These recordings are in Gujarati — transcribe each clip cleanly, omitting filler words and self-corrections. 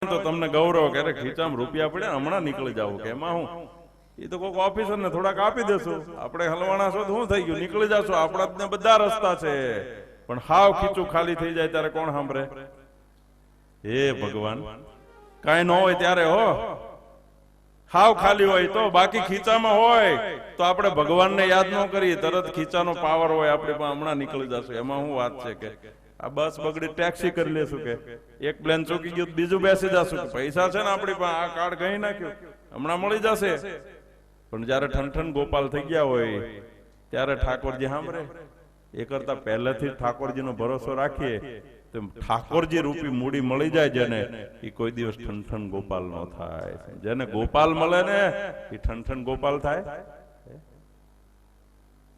તો તમને ગૌરવ કે અરે ખીચામાં રૂપિયા પડ્યા હમણાં નીકળી જાવ કે એમાં હું એ તો કોઈક ઓફિસર ને થોડાક આપી દેશું આપણે હલવાણા છો તો શું થઈ ગયું નીકળી જશો આપણા બધા રસ્તા છે પણ હાવ ખીચું ખાલી થઈ જાય ત્યારે કોણ સાંભળે હે ભગવાન કાંઈ ન હોય ત્યારે હો હાવ ખાલી હોય તો બાકી ખીચામાં હોય તો આપણે ભગવાનને યાદ ન કરીએ તરત ખીચાનો પાવર હોય આપણે પણ હમણાં નીકળી જશું એમાં શું વાત છે કે આ બસ બગડી ટેક્સી કરી લેશું કે એક પ્લેન ચૂકી ગયું બીજું બેસી જશું કે પૈસા છે ને આપણી પાસે આ કાર્ડ ગઈ નાખ્યું હમણાં મળી જશે પણ જયારે ઠનઠન ગોપાલ થઈ ગયા હોય ત્યારે ઠાકોરજી સાંભળે એ કરતા પહેલેથી ઠાકોરજીનો ભરોસો રાખીએ તો ઠાકોરજી રૂપી મૂડી મળી જાય જેને એ કોઈ દિવસ ઠનઠન ગોપાલ ન થાય જેને ગોપાલ મળે ને એ ઠનઠન ગોપાલ થાય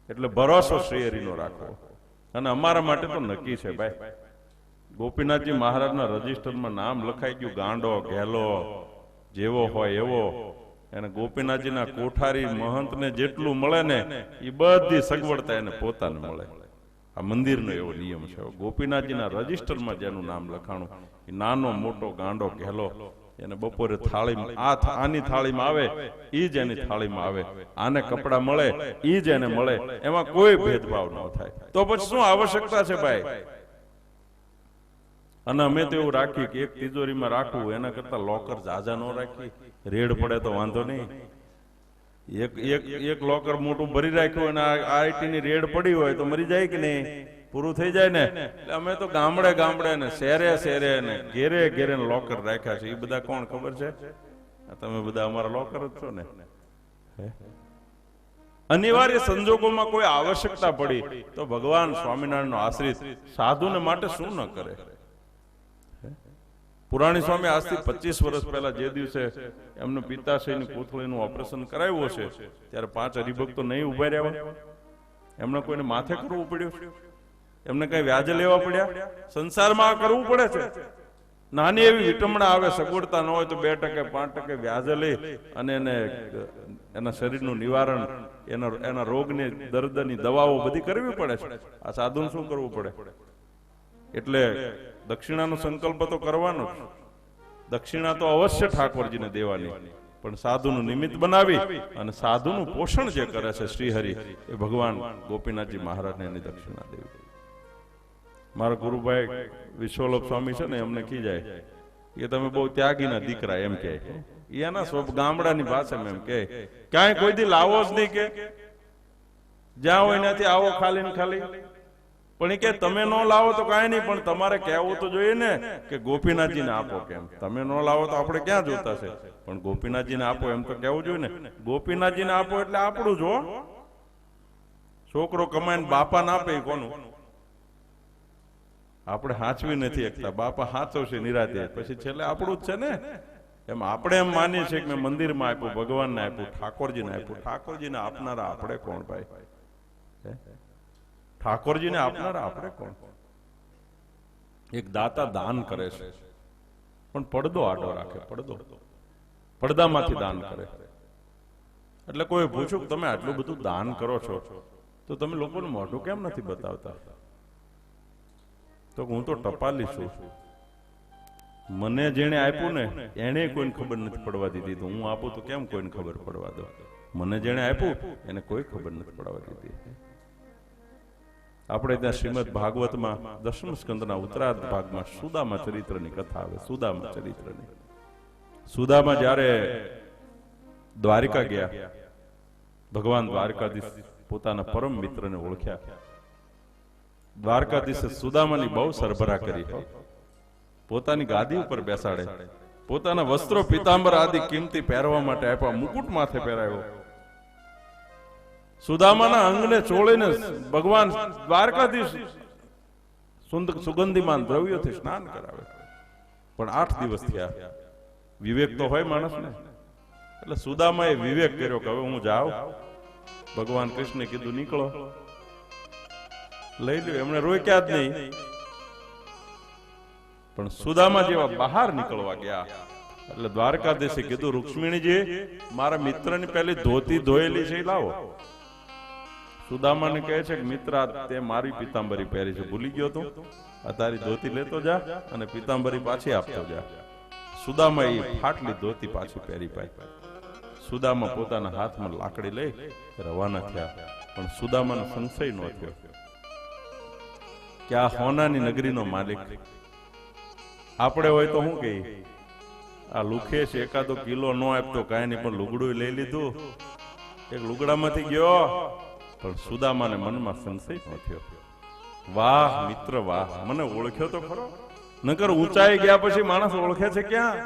એટલે ભરોસો શ્રીહરિનો રાખવો અને અમારા માટે તો નક્કી છે ભાઈ ગોપીનાથજી મહારાજના રજીસ્ટરમાં નામ લખાઈ ગયું ગાંડો ઘેલો જેવો હોય એવો એને ગોપીનાથજીના કોઠારી મહંતને જેટલું મળે ને એ બધી સગવડતા એને પોતાને મળે આ મંદિરનો એવો નિયમ છે ગોપીનાથજીના રજીસ્ટરમાં જેનું નામ લખાણું એ નાનો મોટો ગાંડો ઘેલો એને બપોરે થાળીમાં આની થાળીમાં આવે ઈ જ એની થાળીમાં આવે આને કપડા મળે ઈ જ એને મળે એમાં કોઈ ભેદભાવ ન થાય તો પછી શું આવશ્યકતા છે ભાઈ અને અમે તો એવું રાખી કે એક તિજોરીમાં રાખવું એના કરતા લોકર જાજા ન રાખી રેડ પડે તો વાંધો નહીં એક લોકર મોટું ભરી રાખ્યું અને આઈટી ની રેડ પડી હોય તો મરી જાય કે નહીં પૂરું થઈ જાય ને એટલે અમે તો ગામડે ગામડે ને શહેરે ને ઘેરે ઘેરે લોકર રાખ્યા છે એ બધા કોણ ખબર છે તમે બધા અમારા લોકર જ છો ને અનિવાર્ય સંજોગોમાં કોઈ આવશ્યકતા પડી તો ભગવાન સ્વામિનારાયણનો આશ્રિત સાધુને માટે શું ન કરે પુરાણી સ્વામી આજથી 25 વર્ષ પહેલા જે દિવસે એમનું પિતાશ્રીની કોથળીનું ઓપરેશન કરાવ્યું છે ત્યારે 5 હરિભક્તો નહીં ઉભા રહ્યા એમને કોઈને માથે કરવું પડ્યું એમને કઈ વ્યાજે લેવા પડ્યા સંસારમાં કરવું પડે છે નાની એવી વિટમણા આવે સગવડતા ન હોય તો 2% 5% વ્યાજે લઈ અને એને એના શરીરનું નિવારણ એના રોગની દર્દની દવાઓ બધી કરવી પડે છે આ સાધુને શું કરવું પડે એટલે દક્ષિણાનો સંકલ્પ તો કરવાનો જ દક્ષિણા તો અવશ્ય ઠાકોરજીને દેવાની પણ સાધુનું નિમિત્ત બનાવી અને સાધુનું પોષણ જે કરે છે શ્રીહરિ એ ભગવાન ગોપીનાથજી મહારાજને એની દક્ષિણા દેવી મારા ગુરુભાઈ વિશ્વલોપ સ્વામી છે ને એમને ખીજાય એ તમે બહુ ત્યાગીના દીકરા એમ કે એના ગામડાની ભાષામાં એમ કે ક્યાંય કોઈ દી લાવો જ નહીં કે જ્યાં હોય ત્યાંથી આવો ખાલી ને ખાલી પણ કે તમે ન લાવો તો કાંઈ નહીં પણ તમારે કહેવું તો જોઈએ ને કે ગોપીનાથજીને આપો કેમ તમે ન લાવો તો આપણે ક્યાં જોતા છે પણ ગોપીનાથજીને આપો એમ તો કહેવું જોઈએ ને ગોપીનાથજીને આપો એટલે આપણું જો છોકરો કમાઈને બાપા ના આપે કોનું આપણે હાચવી નથી એકતા બાપા હાચવશે નિરાતે પછી છેલ્લે આપણું જ છે ને એમ આપણે એમ માનીએ છીએ કે મેં મંદિરમાં આપ્યું ભગવાનને આપ્યું ઠાકોરજીને આપનારા આપણે કોણ ભાઈ ઠાકોરજીને આપનારા આપણે કોણ એક દાતા દાન કરે છે પણ પડદો આડો રાખે પડદામાંથી દાન કરે એટલે કોઈ પૂછ્યું તમે આટલું બધું દાન કરો છો તો તમે લોકોને મોઢું કેમ નથી બતાવતા તો હું તો ટપાલી છું મને જેને આપ્યું ને એને કોઈને ખબર નથી પડવા દીધી તો હું આપું તો કેમ કોઈને ખબર પડવા દો મને જેને આપ્યું એને કોઈ ખબર નથી પડવા દીધી આપણે ત્યાં શ્રીમદ ભાગવતમાં 10મ સ્કંદના ઉત્તરાર્ધ ભાગમાં સુદામા ચરિત્રની કથા આવે સુદામા જ્યારે દ્વારિકા ગયા ભગવાન દ્વારકાધીશ પોતાના પરમ મિત્રને ઓળખ્યા દ્વારકાધીશે સુદામાની બહુ સરભરા કરી પોતાની ગાદી ઉપર બેસાડે પોતાના વસ્ત્રો પીતાંબર આદિ કિંમતી પહેરવા માટે આપ્યા મુકુટ માથે પહેરાયો સુદામાના અંગને ચોળીને ભગવાન દ્વારકાધીશ સુગંધીમાન દ્રવ્યોથી સ્નાન કરાવે પણ 8 દિવસ થયા વિવેક તો હોય માણસને એટલે સુદામાએ વિવેક કર્યો કે હવે હું જાઉં ભગવાન કૃષ્ણે કીધું નીકળો લઈ લ્યો એમણે રોક્યા જ નહીં પણ સુદામા જેવા બહાર નીકળવા ગયા એટલે દ્વારકાધીશે કીધું રૂક્ષ્મણીજી મારા મિત્રની પહેલી ધોતી ધોયેલી છે લાવો સુદામાને કહે છે કે મિત્ર તે મારી પીતાંબરી પહેરી છે ભૂલી ગયો તું આ તારી ધોતી લેતો જા અને પીતાંબરી પાછી આપતો જા સુદામા એ ફાટલી ધોતી પાછી પહેરી પાઈ. સુદામા પોતાના હાથમાં લાકડી લઈ રવાના થયા, પણ સુદામાનો સંશય ન થયો કે આ હોનાની નગરીનો માલિક. આપણે હોય તો શું કહીએ, આ લુખેશ એકાદો કિલો ન આપતો કાંઈ નહીં, પણ લુગડું લઈ લીધું, એક લુગડામાંથી ગયો. પણ સુદામાને મનમાં સંશય ન થયો. વાહ મિત્ર વાહ, મને ઓળખ્યો તો ખરો. નકર ઊંચાઈ ગયા પછી માણસ ઓળખે છે ક્યાં?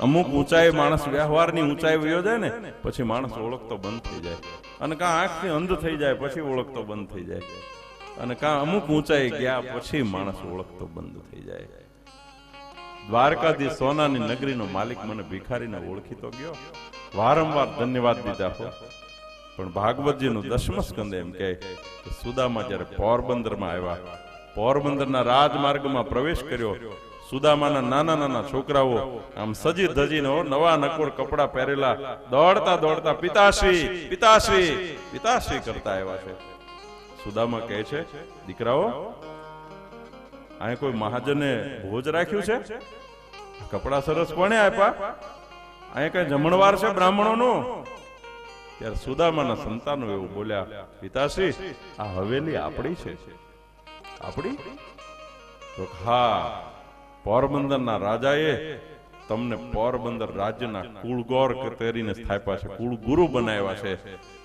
અમુક ઊંચાઈ માણસ વ્યવહારની ઊંચાઈ વયો જાય ને પછી માણસ ઓળખતો બંધ થઈ જાય, અને કાં આંખથી અંધ થઈ જાય પછી ઓળખતો બંધ થઈ જાય, અને કાં અમુક ઊંચાઈ ગયા પછી માણસ ઓળખતો બંધ થઈ જાય. દ્વારકાધી સોનાની નગરીનો માલિક મને ભિખારીને ઓળખી તો ગયો, વારંવાર ધન્યવાદ દીધા હો. પણ ભાગવતજીનું 10મ સ્કંદ એમ કહે કે સુદામા જ્યારે પોરબંદરમાં આવ્યા, પોરબંદરના રાજમાર્ગમાં પ્રવેશ કર્યો, સુદામાના નાના નાના છોકરાઓ આમ સજી ધજીને નવા નકોર કપડા પહેરેલા દોડતા દોડતા પિતાશ્રી પિતાશ્રી પિતાશ્રી કરતા આવ્યા છે. સુદામા કહે છે, દીકરાઓ, અહીં કોઈ મહાજને ભોજ રાખ્યું છે? કપડા સરસ કોણે આપ્યા? અહીં કઈ જમણવાર છે બ્રાહ્મણોનું? ત્યારે સુદામાના સંતાનો એવું બોલ્યા, પિતાશ્રી, આ હવેલી આપણી છે. આપણી? તો હા, પોરબંદરના રાજાએ તમને પોરબંદર રાજ્યના કુળગોર કરીને સ્થાપ્યા છે, કુળગુરુ બનાવ્યા છે,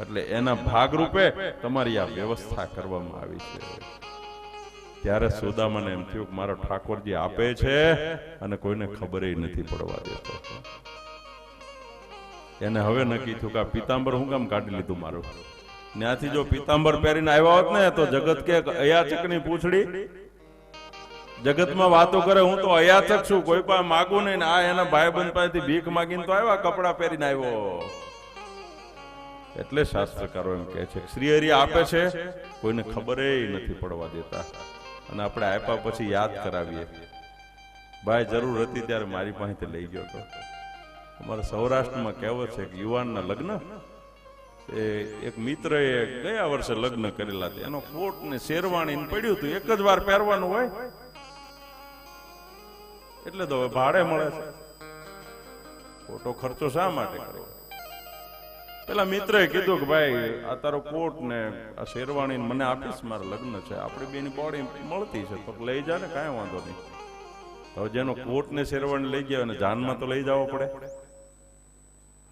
એટલે એના ભાગરૂપે તમારી આ વ્યવસ્થા કરવામાં આવી છે. ત્યારે સુદામાને એમ થયું કે મારો ઠાકોરજી આપે છે અને કોઈને ખબર નથી પડવા દેતો. એને હવે નક્કી થયું કે આ પિતાંબર હું કામ કાઢી લીધું મારું. ત્યાંથી જો પિતાંબર પહેરીને આવ્યા હોત ને તો જગત કે અયાચકની પૂંછડી. જગતમાં વાતો કરે હું તો અયાચક છું, કોઈ પાસે માગું નહીં. આ એના ભાઈબંધ પાસેથી ભીખ માગીને તો આવ્યા, કપડા પહેરીને આવ્યો. એટલે શાસ્ત્રકારો એમ કહે છે શ્રીહરિ આપે છે, કોઈને ખબર નથી પડવા દેતા, અને આપણે આપ્યા પછી યાદ કરાવીએ. ભાઈ જરૂર હતી ત્યારે મારી પાસેથી લઈ ગયો હતો. અમારા સૌરાષ્ટ્રમાં કહેવત છે કે યુવાનના લગ્ન, એક મિત્ર એ ગયા વર્ષે લગ્ન કરેલા હતા, એનો કોટ ને શેરવાણી પડ્યું હતું, એક જ વાર પહેરવાનું હોય એટલે તો ભાડે મળે છે. ખોટો ખર્ચો શા માટે કરવો? પેલા મિત્રએ કીધું કે ભાઈ આ તારો કોટ ને આ શેરવાણી મને આપીશ, મારા લગ્ન છે, આપણે બેની બોડી મળતી છે તો લઈ જા ને, કાંઈ વાંધો નહીં. હવે જેનો કોટ ને શેરવાણી લઈ ગયા અને જાનમાં તો લઈ જવો પડે.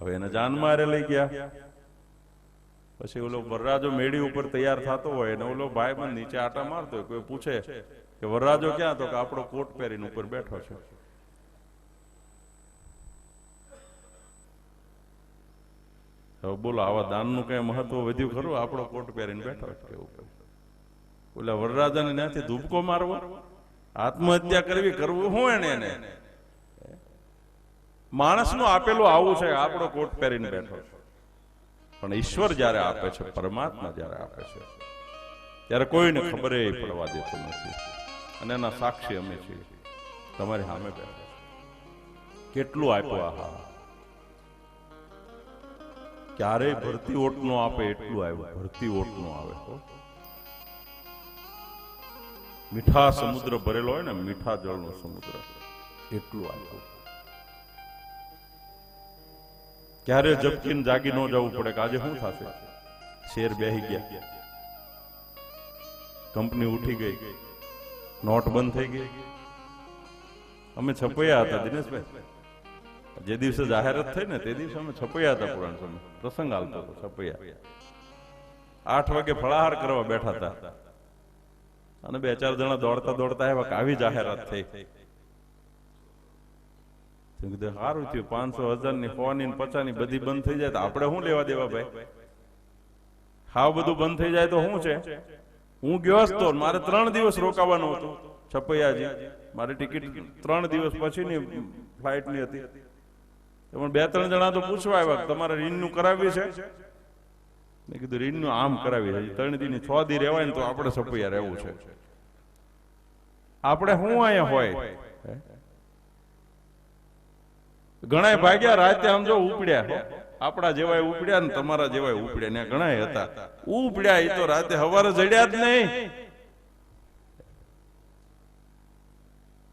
હવે એને જાનમાં હારે લઈ ગયા. પછી ઓલો વરરાજો મેળી ઉપર તૈયાર થતો હોય ને ઓલો ભાઈ બંધ નીચે આટા મારતો હોય, કોઈ પૂછે કે વરરાજો ક્યાં? તો કે આપણો કોટ પહેરીને ઉપર બેઠો છે. હવે બોલો, આવા દાનનું કઈ મહત્વ વધ્યું ખરું? આપણો કોટ પહેરીને બેઠો છે કેવું? ઓલા વરરાજાને ત્યાંથી ધૂપકો મારવો, આત્મહત્યા કરવી, કરવું શું એને? માણસનું આપેલું આવું છે, આપણો કોટ પહેરીને બેઠો છે. પણ ઈશ્વર જયારે આપે છે, પરમાત્મા જયારે આપે છે, ત્યારે કોઈને ખબર પડવા દેતો નથી. અને એના સાક્ષી અમે છીએ, તમારી સામે બેઠા. કેટલું આપ્યું? આહા, ક્યારેય ભરતી ઓટ નો આપે એટલું આવ્યું, ભરતી ઓટ નો આવે. મીઠા સમુદ્ર ભરેલો હોય ને, મીઠા જળનો સમુદ્ર, એટલું આપ્યું. ક્યારે જપકીને જાગી ન જવું પડે કે આજે શું થશે. શેર બેહી ગયા, કંપની ઉઠી ગઈ, નોટ બંધ થઈ ગઈ. અમે છપૈયા હતા દિનેશભાઈ, જે દિવસે જાહેરાત થઈ ને તે દિવસે અમે છપૈયા હતા. પુરાણ સમય પ્રસંગ હાલતો હતો, છપૈયા 8 વાગે ફળાહાર કરવા બેઠા હતા, અને 2-4 જણા દોડતા દોડતા આવ્યા કે આવી જાહેરાત થઈ. સારું થયું, 500,000 ની 100 ની 50 ની બધી બંધ થઈ જાય તો આપણે શું લેવા દેવા ભાઈ? હાવ બધું બંધ થઈ જાય તો શું છે? હું ગયો હતો, મારે 3 દિવસ રોકાવાનું હતું છપૈયાજી. મારી ટિકિટ 3 દિવસ પછીની ફ્લાઇટ ની હતી. પણ 2-3 જણા તો પૂછવા આવ્યા તમારે રીન્યુ કરાવી છે? મેં કીધું રીન્યુ આમ કરાવી છે, 3 દી ની 6 દી રહેવાય ને તો આપણે છપૈયા રહેવું છે. આપણે શું અહીંયા હોય? ઘણા ભાગ્યા રાતે સમજો ઉપડ્યા, આપણા જેવાય ઉપડ્યા ને તમારા જેવાય ઉપડ્યા ને ઘણા હતા ઉપડ્યા. એ તો રાતે સવારે જડ્યા જ નહીં.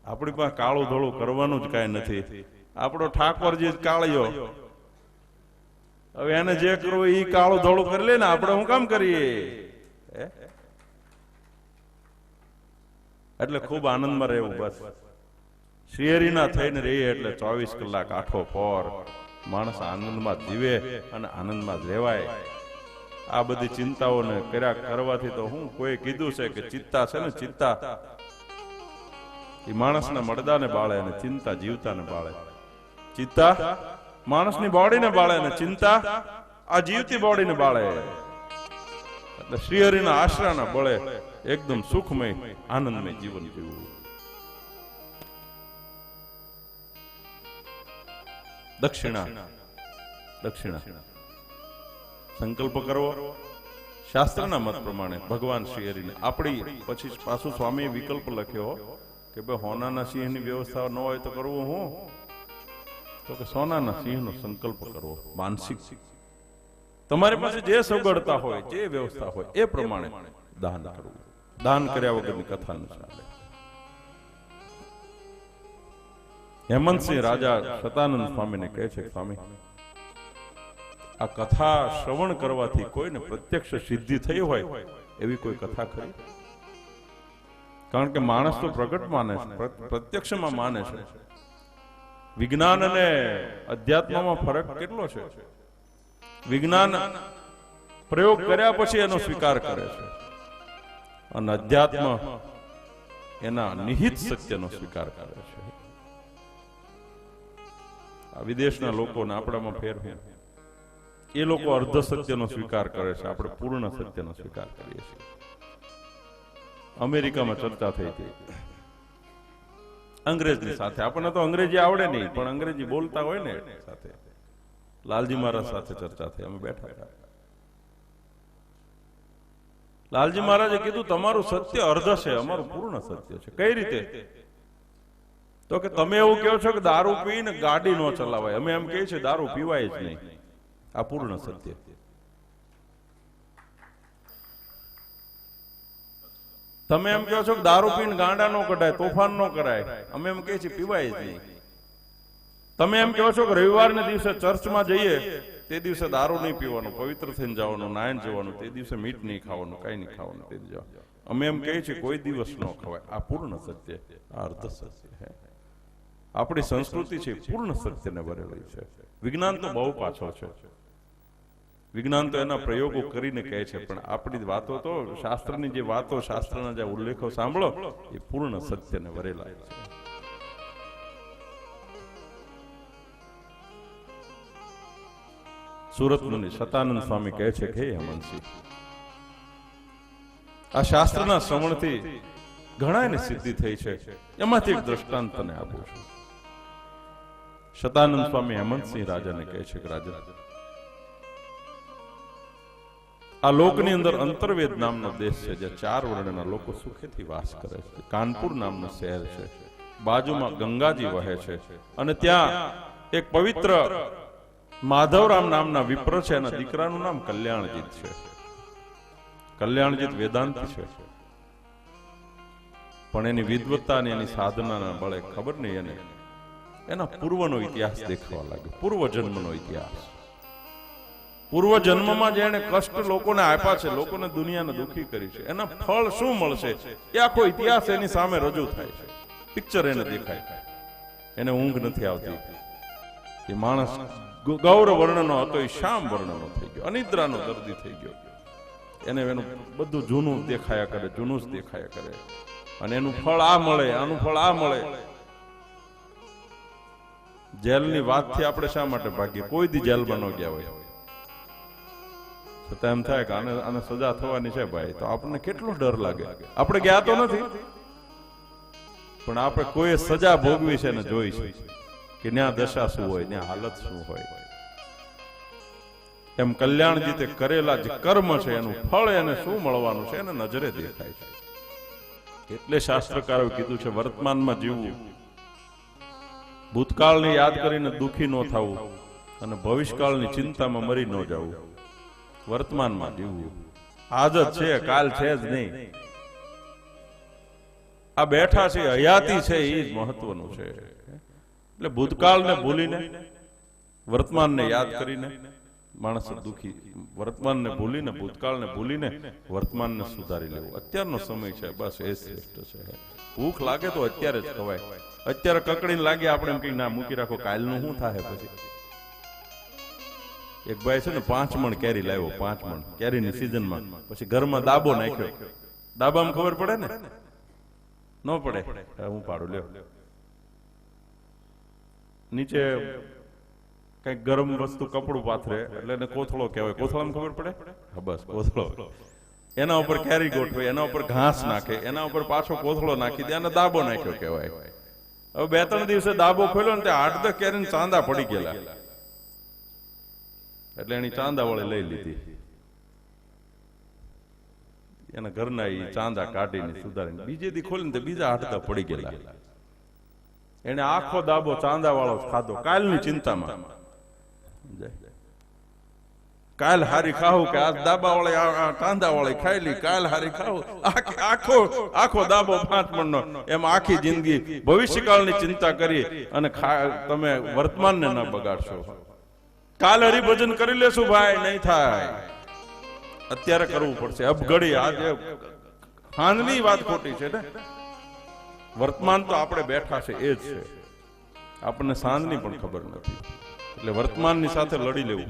આપણી પાસે કાળું ધોળું કરવાનું જ કાંઈ નથી. આપણો ઠાકોરજી જ કાળિયો. હવે એને જે કરવું એ કાળું ધોળું કરી લે ને, આપણે હું કામ કરીએ? એટલે ખૂબ આનંદમાં રહેવું. બસ શ્રીહરિના થઈને રહીએ એટલે 24 કલાક આઠો પોર માણસ આનંદમાં જીવે અને આનંદમાં જ રહેવાય. આ બધી ચિંતાઓને કર્યા કરવાથી તો હું કોઈ કીધું છે કે ચિત્તા છે ને, ચિત્તા એ માણસના મળદાને બાળે અને ચિંતા જીવતાને બાળે. ચિત્તા માણસની બોડીને બાળે અને ચિંતા આ જીવતી બોડીને બાળે. એટલે શ્રીહરિના આશરાના બળે એકદમ સુખમય આનંદમય જીવન જીવવું. દક્ષિણા સંકલ્પ કરવો શાસ્ત્રના મત પ્રમાણે ભગવાન શ્રીહરિને. આપણી પછી પાછું સ્વામી વિકલ્પ લખ્યો કે ભાઈ હોનાના સિંહની વ્યવસ્થા ન હોય તો કરવું હું? તો કે સોનાના સિંહનો સંકલ્પ કરવો. માનસિક તમારી પાસે જે સગવડતા હોય, જે વ્યવસ્થા હોય એ પ્રમાણે દાન કરવું. દાન કર્યા વગરની કથા ન ચાલે. હેમંતસિંહ રાજા સતાનંદ સ્વામીને કહે છે, સ્વામી આ કથા શ્રવણ કરવાથી કોઈને પ્રત્યક્ષ સિદ્ધિ થઈ હોય એવી કોઈ કથા ખરી? કારણ કે માણસ તો પ્રગટ માને છે, પ્રત્યક્ષમાં માને છે. વિજ્ઞાન અને અધ્યાત્મમાં ફરક કેટલો છે? વિજ્ઞાન પ્રયોગ કર્યા પછી એનો સ્વીકાર કરે છે અને અધ્યાત્મ એના નિહિત સત્યનો સ્વીકાર કરે છે. આ વિદેશના લોકોને આપણામાં ફેર છે. એ લોકો અર્ધ સત્યનો સ્વીકાર કરે છે, આપણે પૂર્ણ સત્યનો સ્વીકાર કરીએ છીએ. અમેરિકામાં ચર્ચા થઈ હતી અંગ્રેજની સાથે. આપણને તો અંગ્રેજી આવડે નહીં, પણ અંગ્રેજી બોલતા હોય ને સાથે લાલજી મહારાજ સાથે ચર્ચા થઈ. અમે બેઠા હતા. લાલજી મહારાજે કીધું તમારું સત્ય અર્ધ છે, અમારું પૂર્ણ સત્ય છે. કઈ રીતે? તો કે તમે એવું કહો છો કે દારૂ પીને ગાડી ન ચલાવાય, અમે એમ કહીએ છીએ દારૂ પીવાય જ નહીં. આ પૂર્ણ સત્ય. તમે એમ કહો છો કે દારૂ પીને ગાંડા નો કઢાય, તોફાન નો કરાય, અમે એમ કહીએ છીએ પીવાય જ નહીં. તમે એમ કહો છો કે રવિવારને દિવસે ચર્ચમાં જઈએ તે દિવસે દારૂ નહીં પીવાનું, પવિત્ર થઈને જવાનું, નાયન જવાનું, તે દિવસે મીટ નહીં ખાવાનું, કઈ નહીં ખાવાનું, તે દિવસે અમે એમ કહીએ છીએ કોઈ દિવસ ન ખવાય. આ પૂર્ણ સત્ય, આ અર્ધ સત્ય. આપણી સંસ્કૃતિ છે પૂર્ણ સત્યને ભરેલી છે. વિજ્ઞાન તો બહુ પાછળ છે. વિજ્ઞાન તો એના પ્રયોગો કરીને કહે છે, પણ આપણી વાતો તો શાસ્ત્રની જે વાતો, શાસ્ત્રના જે ઉલ્લેખો સાંભળો એ પૂર્ણ સત્યને ભરેલા છે. સુરત મુનિ સતાનંદ સ્વામી કહે છે કે હેમંતસિંહ, આ શાસ્ત્રના શ્રવણથી ઘણાને સિદ્ધિ થઈ છે. એમાંથી એક દ્રષ્ટાંત તને આપું છું. સતાનંદ સ્વામી હેમંતસિંહ રાજાને કહે છે કે રાજા, આ લોકની અંદર અંતર્વેદ નામનો દેશ છે, જ્યાં 4 વર્ણના લોકો સુખેથી વાસ કરે છે. કાનપુર નામનું શહેર છે, બાજુમાં ગંગાજી વહે છે, અને ત્યાં એક પવિત્ર માધવરામ નામના વિપ્ર છે, એના દીકરાનું નામ કલ્યાણજીત છે. કલ્યાણજીત વેદાંતી છે, પણ એની વિદ્વત્તા અને એની સાધનાના બળે ખબર નહીં એને એના પૂર્વનો ઇતિહાસ દેખાવા લાગ્યો. પૂર્વજન્મનો ઇતિહાસ. પૂર્વજન્મમાં જેણે કષ્ટ લોકોને આપ્યા છે, લોકોને દુનિયાને દુઃખી કરી છે, એના ફળ શું મળશે એ આખો ઇતિહાસ એની સામે રજૂ થાય છે. પિક્ચર એને દેખાય. એને ઊંઘ નથી આવતી. એ માણસ ગૌર વર્ણનો હતો એ શ્યામ વર્ણનો થઈ ગયો, અનિદ્રાનો દર્દી થઈ ગયો. એને એનું બધું જૂનું દેખાયા કરે, જૂનું જ દેખાયા કરે, અને એનું ફળ આ મળે, આનું ફળ આ મળે. જેલની વાતથી આપણે શા માટે ભાગીએ? કોઈ દી જેલમાં ન ગયા હોય છતાં એમ થાય કે આને સજા થવાની છે ભાઈ, તો આપણને કેટલો ડર લાગે. આપણે ગયા તો નથી, પણ આપણે કોઈ સજા ભોગવી છે ને જોઈ છે કે ત્યાં દશા શું હોય, ત્યાં હાલત શું હોય. એમ કલ્યાણજીતે કરેલા જે કર્મ છે એનું ફળ એને શું મળવાનું છે એને નજરે દેખાય છે. એટલે શાસ્ત્રકારોએ કીધું છે વર્તમાનમાં જીવવું, ભૂતકાળને યાદ કરીને દુઃખી ન થવું અને ભવિષ્યકાળની ચિંતામાં મરી ન જવું. વર્તમાનમાં જીવવું. આજ જ છે, કાલ છે જ નહીં. આ બેઠા છે, હયાતી છે, એ જ મહત્વનું છે. એટલે ભૂતકાળને ભૂલીને વર્તમાનને યાદ કરીને માણસ દુખી, વર્તમાનને ભૂલીને ભૂતકાળને ભૂલીને વર્તમાનને સુધારી લેવું. અત્યારનો સમય છે, બસ એ શ્રેષ્ઠ છે. ભૂખ લાગે તો અત્યારે જ ખવાય. અત્યારે કકડીને લાગે આપણે એમ કઈ ના મૂકી રાખો, કાલનું શું થાય. પછી એક ભાઈ છે ને 5 મણ કેરી લાવ્યો, 5 મણ કેરીની સિઝનમાં. પછી ઘરમાં દાબો નાખ્યો. દાબામાં ખબર પડે ને? ન પડે. હું પાડું, લ્યો. નીચે કઈક ગરમ વસ્તુ કપડું પાથરે એટલે એને કોથળો કહેવાય. કોથળામાં ખબર પડે? હા, બસ કોથળો. એના ઉપર કેરી ગોઠવે, એના ઉપર ઘાસ નાખે, એના ઉપર પાછો કોથળો નાખી દે, અને દાબો નાખ્યો કહેવાય. હવે 2-3 દિવસે દાબો ખોલ્યો ને 8-10 કેરીને ચાંદા પડી ગયેલા. એટલે એની ચાંદા વળી લઈ લીધી. એના ઘરના એ ચાંદા કાઢીને સુધારીને બીજે દી ખોલીને તો બીજા 8-10 પડી ગયેલા. એને આખો દાબો ચાંદા વાળો ખાધો, કાલની ચિંતામાં. કાલ હારી ખાવું કે આજ દાબા વાળી ચાંદા વાળી ખાઈ લી, કાલ હારી ખાવું. આખો દાબો 5 મણનો. એમ આખી જિંદગી ભવિષ્યકાળની ચિંતા કરી અને તમે વર્તમાનને ન બગાડશો. કાલ હરિભજન કરી લેશું ભાઈ, નહીં થાય. અત્યારે કરવું પડશે. અબઘડી આજે હાનની વાત ખોટી છે ને. વર્તમાન તો આપણે બેઠા છે એ જ છે. આપણને સાંજની પણ ખબર નથી. એટલે વર્તમાનની સાથે લડી લેવું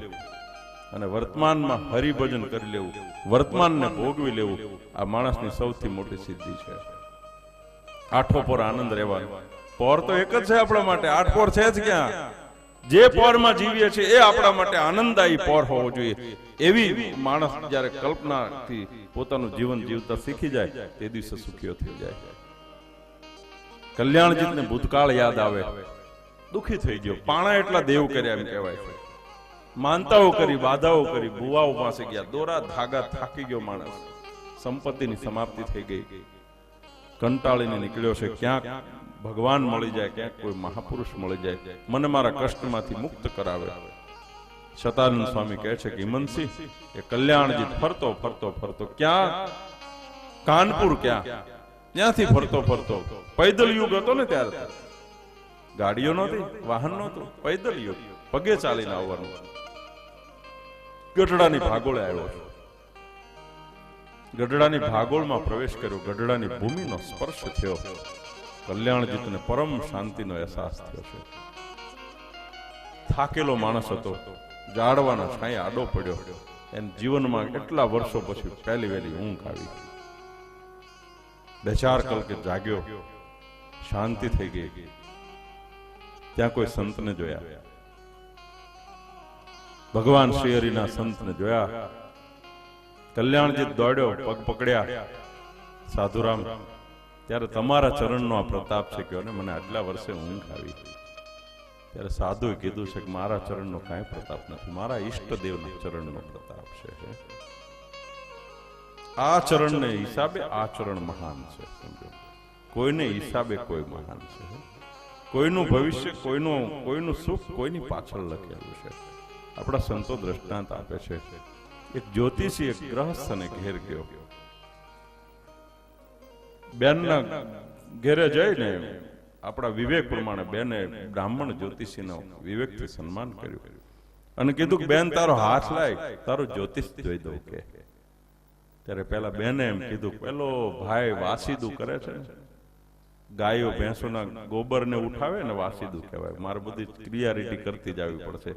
અને વર્તમાનમાં હરિભજન કરી લેવું, વર્તમાનને ભોગવી લેવું, આ માણસની સૌથી મોટી સિદ્ધિ છે. આઠો પર આનંદ રહેવાનો. પોર તો એક જ છે આપણા માટે. 8 પોર છે જ ક્યાં? જે પોરમાં જીવીએ છીએ એ આપણા માટે આનંદદાયી પોર હોવો જોઈએ. એવી માણસ જયારે કલ્પનાથી પોતાનું જીવન જીવતા શીખી જાય તે દિવસે સુખીઓ થઈ જાય. કલ્યાણજીતને ભૂતકાળ યાદ આવે, દુખી થઈ ગયો. પાણા એટલા દેવ કર્યા એમ કહેવાય છે. માનતાઓ કરી, બાધાઓ કરી, ભુવાઓ પાસે ગયા, દોરા ધાગા થાકી ગયો માણસ. સંપત્તિની સમાપ્તિ થઈ ગઈ. કંટાળીને નીકળ્યો છે. ક્યાંક ભગવાન મળી જાય, ક્યાંક કોઈ મહાપુરુષ મળી જાય, મને મારા કષ્ટમાંથી મુક્ત કરાવે. શતાનંદ સ્વામી કહે છે કે હિમંતસિંહ એ કલ્યાણજીત ફરતો ફરતો ફરતો ક્યાં કાનપુર, ત્યાંથી ફરતો ફરતો. પૈદલ યુગ હતો ને ત્યારે, ગાડીઓ નહોતી, વાહન નહોતું, પૈદલ યુગ, પગે ચાલીને આવવાનું. ગઢડાની ભાગોળે આવ્યો. ગઢડાની ભાગોળમાં પ્રવેશ કર્યો. ગઢડાની ભૂમિનો સ્પર્શ થયો. કલ્યાણજીતને પરમ શાંતિનો અહેસાસ થયો છે. થાકેલો માણસ હતો. ઝાડવાના છાંયે આડો પડ્યો. એને જીવનમાં કેટલા વર્ષો પછી પહેલી વહેલી ઊંઘ આવી. 2-4 કલાકે જાગ્યો. શાંતિ થઈ ગઈ. ત્યાં કોઈ સંતને જોયા. ભગવાન શ્રી હરિના સંતને જોયા. કલ્યાણજીત દોડ્યો, પગ પકડ્યા. સાધુરામ, ત્યારે તમારા ચરણનો આ પ્રતાપ છે કે મને આટલા વર્ષે ઊંઘ આવી. ત્યારે સાધુએ કીધું છે કે મારા ચરણનો કાંઈ પ્રતાપ નથી, મારા ઈષ્ટદેવના ચરણનો પ્રતાપ છે. આ ચરણને હિસાબે આ ચરણ મહાન છે. સમજો, કોઈને હિસાબે કોઈ મહાન છે. કોઈનું ભવિષ્ય, કોઈનું સુખ કોઈની પાછળ લખેલું છે. આપણા સંતો દ્રષ્ટાંત આપે છે. એક જ્યોતિષી એક ગ્રહસ્થને ઘેર ગયો. બેનના ઘેરે જઈને આપણા વિવેક પ્રમાણે બેને બ્રાહ્મણ જ્યોતિષીનો વિવેકથી સન્માન કર્યું અને કીધું કે બેન તારો હાથ લાય, તારું જ્યોતિષ જોઈ દઉં. કે ત્યારે પેલા બેને એમ કીધું, પેલો ભાઈ વાસીદું કરે છે, ગાયો ભેંસોના ગોબરને ઉઠાવે ને વાસીદું કહેવાય. મારે બધી ક્રિયારીટી કરતી જ આવી પડશે.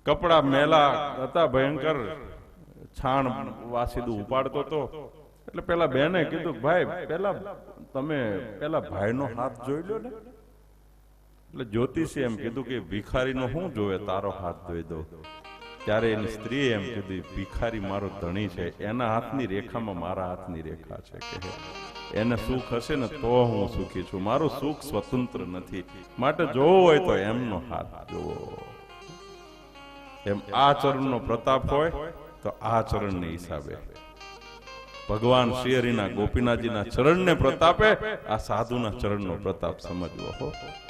કપડા મેલા હતા ભયંકર, છાણ વાસીદું ઉપાડતો હતો. એટલે પેલા બેને કીધું, ભાઈ તમે પેલા ભાઈનો હાથ જોઈ લો ને. એટલે જ્યોતિષે એમ કીધું કે ભિખારીનો શું જોવે, તારો હાથ ધોઈ દો. ત્યારે એની સ્ત્રીએ એમ કીધું, ભિખારી મારો ધણી છે, એના હાથની રેખામાં મારા હાથની રેખા છે. કે એને સુખ હશે ને તો હું સુખી છું, મારું સુખ સ્વતંત્ર નથી, માટે જોવો હોય તો એમનો હાથ જોવો. એમ આ ચરણનો પ્રતાપ હોય તો આ ચરણને હિસાબે ભગવાન શ્રી હરિના ગોપીનાથજીના ચરણને પ્રતાપે આ સાધુના ચરણનો પ્રતાપ સમજવો.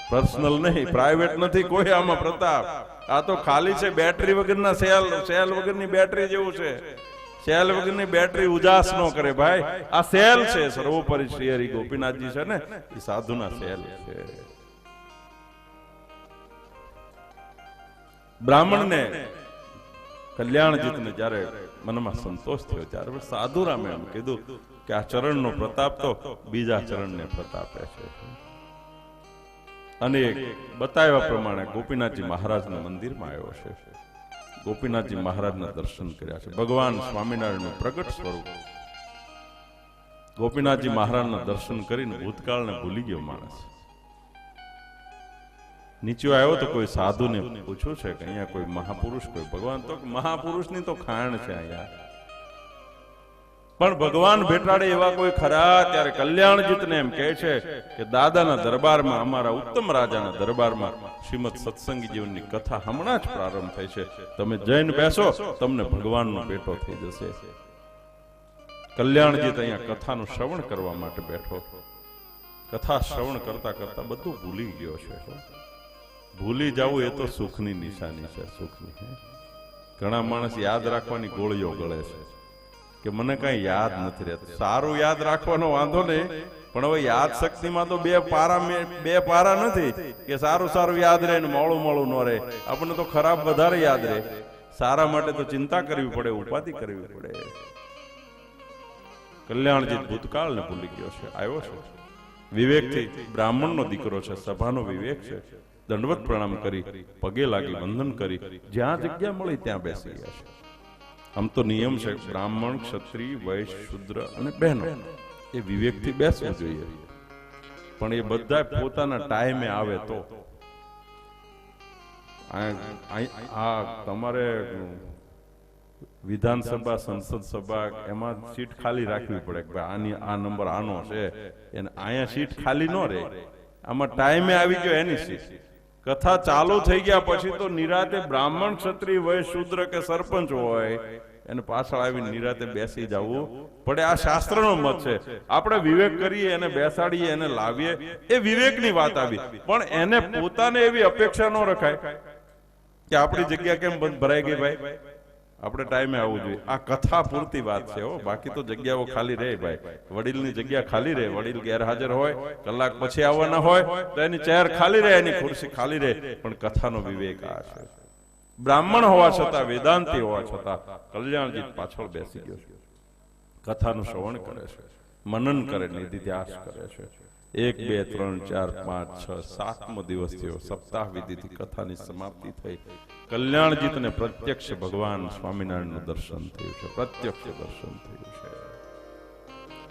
પર્સનલ નહીં, પ્રાઇવેટ નથી કોઈ આમાં પ્રતાપ. આ તો ખાલી છે બેટરી વગરના સેલ વગરની બેટરી જેવું છે. સેલ વગરની બેટરી ઉજાસ ન કરે ભાઈ. આ સેલ છે સર્વોપરી શ્રી હરિ ગોપીનાથજી છે ને એ સાધુના સેલ છે. બ્રાહ્મણને કલ્યાણજીતને જ્યારે મનમાં સંતોષ થયો ત્યારે સાધુરામે એમ કીધું કે આ ચરણનો પ્રતાપ તો બીજા ચરણને પ્રતાપે છે. અને બતાવ્યા પ્રમાણે ગોપીનાથજી મહારાજના મંદિરમાં આવ્યો છે. ગોપીનાથજી મહારાજના દર્શન કર્યા છે. ભગવાન સ્વામિનારાયણનું પ્રગટ સ્વરૂપ ગોપીનાથજી મહારાજના દર્શન કરીને ભૂતકાળને ભૂલી ગયો માણસ. નીચે આવ્યો તો કોઈ સાધુને પૂછ્યું છે કે અહીંયા કોઈ મહાપુરુષ, કોઈ ભગવાન? તો મહાપુરુષની તો ખાણ છે અહીંયા, પણ ભગવાન ભેટાડે એવા કોઈ ખરા? ત્યારે કલ્યાણજીતને એમ કહે છે કે દાદાના દરબારમાં, અમારા ઉત્તમ રાજાના દરબારમાં શ્રીમદ સત્સંગી જીવનની કથા હમણાં જ પ્રારંભ થઈ છે. તમે જઈને બેસો, તમને ભગવાનનો ભેટો થઈ જશે. કલ્યાણજીત અહીંયા કથાનું શ્રવણ કરવા માટે બેઠો. કથા શ્રવણ કરતા કરતા બધું ભૂલી ગયો છે. ભૂલી જવું એ તો સુખની નિશાની છે. સુખની. ઘણા માણસ યાદ રાખવાની ગોળીઓ ગળે છે કે મને કઈ યાદ નથી રહેતું. સારું યાદ રાખવાનો વાંધો નહીં, પણ હવે યાદ શક્તિમાં તો બે પારા નથી કે સારું સારું યાદ રહે ને મોળું મોળું ન રહે. આપણને તો ખરાબ વધારે યાદ રહે. સારા માટે તો ચિંતા કરવી પડે, ઉપાધિ કરવી પડે. કલ્યાણજી ભૂતકાળને ભૂલી ગયો છે. આવ્યો છે વિવેકથી, બ્રાહ્મણનો દીકરો છે, સભાનો વિવેક છે. દંડવત પ્રણામ કરી, પગે લાગી વંદન કરી, જ્યાં જગ્યા મળી ત્યાં બેસી ગયા છે. આમ તો નિયમ છે બ્રાહ્મણ, ક્ષત્રિય, વૈશ્ય, શૂદ્ર અને બહેનો એ વિવેકથી બેસવું જોઈએ, પણ એ બધા પોતાના ટાઈમે આવે તો. આ તમારે વિધાનસભા, સંસદ સભા એમાં સીટ ખાલી રાખવી પડે કે આની આ નંબર આનો છે, એને અહીંયા સીટ ખાલી ન રહે. આમાં ટાઈમે આવી ગયો એની સીટ. કથા ચાલુ થઈ ગયા પછી તો નિરાતે બ્રાહ્મણ, ક્ષત્રિય, વૈશ્ય, શૂદ્ર કે સરપંચ હોય એને પાછળ આવીને નિરાતે બેસી જવું પડે. આ શાસ્ત્રનો મત છે. આપણે વિવેક કરીએ, એને બેસાડીએ, એને લાવીએ, એ વિવેકની વાત આવી. પણ એને પોતાને એવી અપેક્ષા ન રખાય કે આપણી જગ્યા કેમ ભરાઈ ગઈ ભાઈ, આપણે ટાઈમે આવવું જોઈએ. આ કથા પૂરતી વાત છે. બાકી તો જગ્યાઓ ખાલી રહે ભાઈ. વડીલની જગ્યા ખાલી રહે, વડીલ ગેરહાજર હોય, કલાક પછી આવવાના હોય તો એની ચેર ખાલી રહે, એની ખુરશી ખાલી રહે. પણ કથાનો વિવેક આ છે. બ્રાહ્મણ હોવા છતાં, વેદાંતી હોવા છતાં કલ્યાણજી પાછળ બેસી ગયો છે. કથાનું શ્રવણ કરે છે, મનન કરે, નિધિધ્યાસ કરે છે. 1 2 3 4 5 6 7મો દિવસ થયો. સપ્તાહ વિધિથી કથાની સમાપ્તિ થઈ. કલ્યાણજીતને પ્રત્યક્ષ ભગવાન સ્વામિનારાયણનું દર્શન થયું છે. પ્રત્યક્ષ દર્શન થયું છે.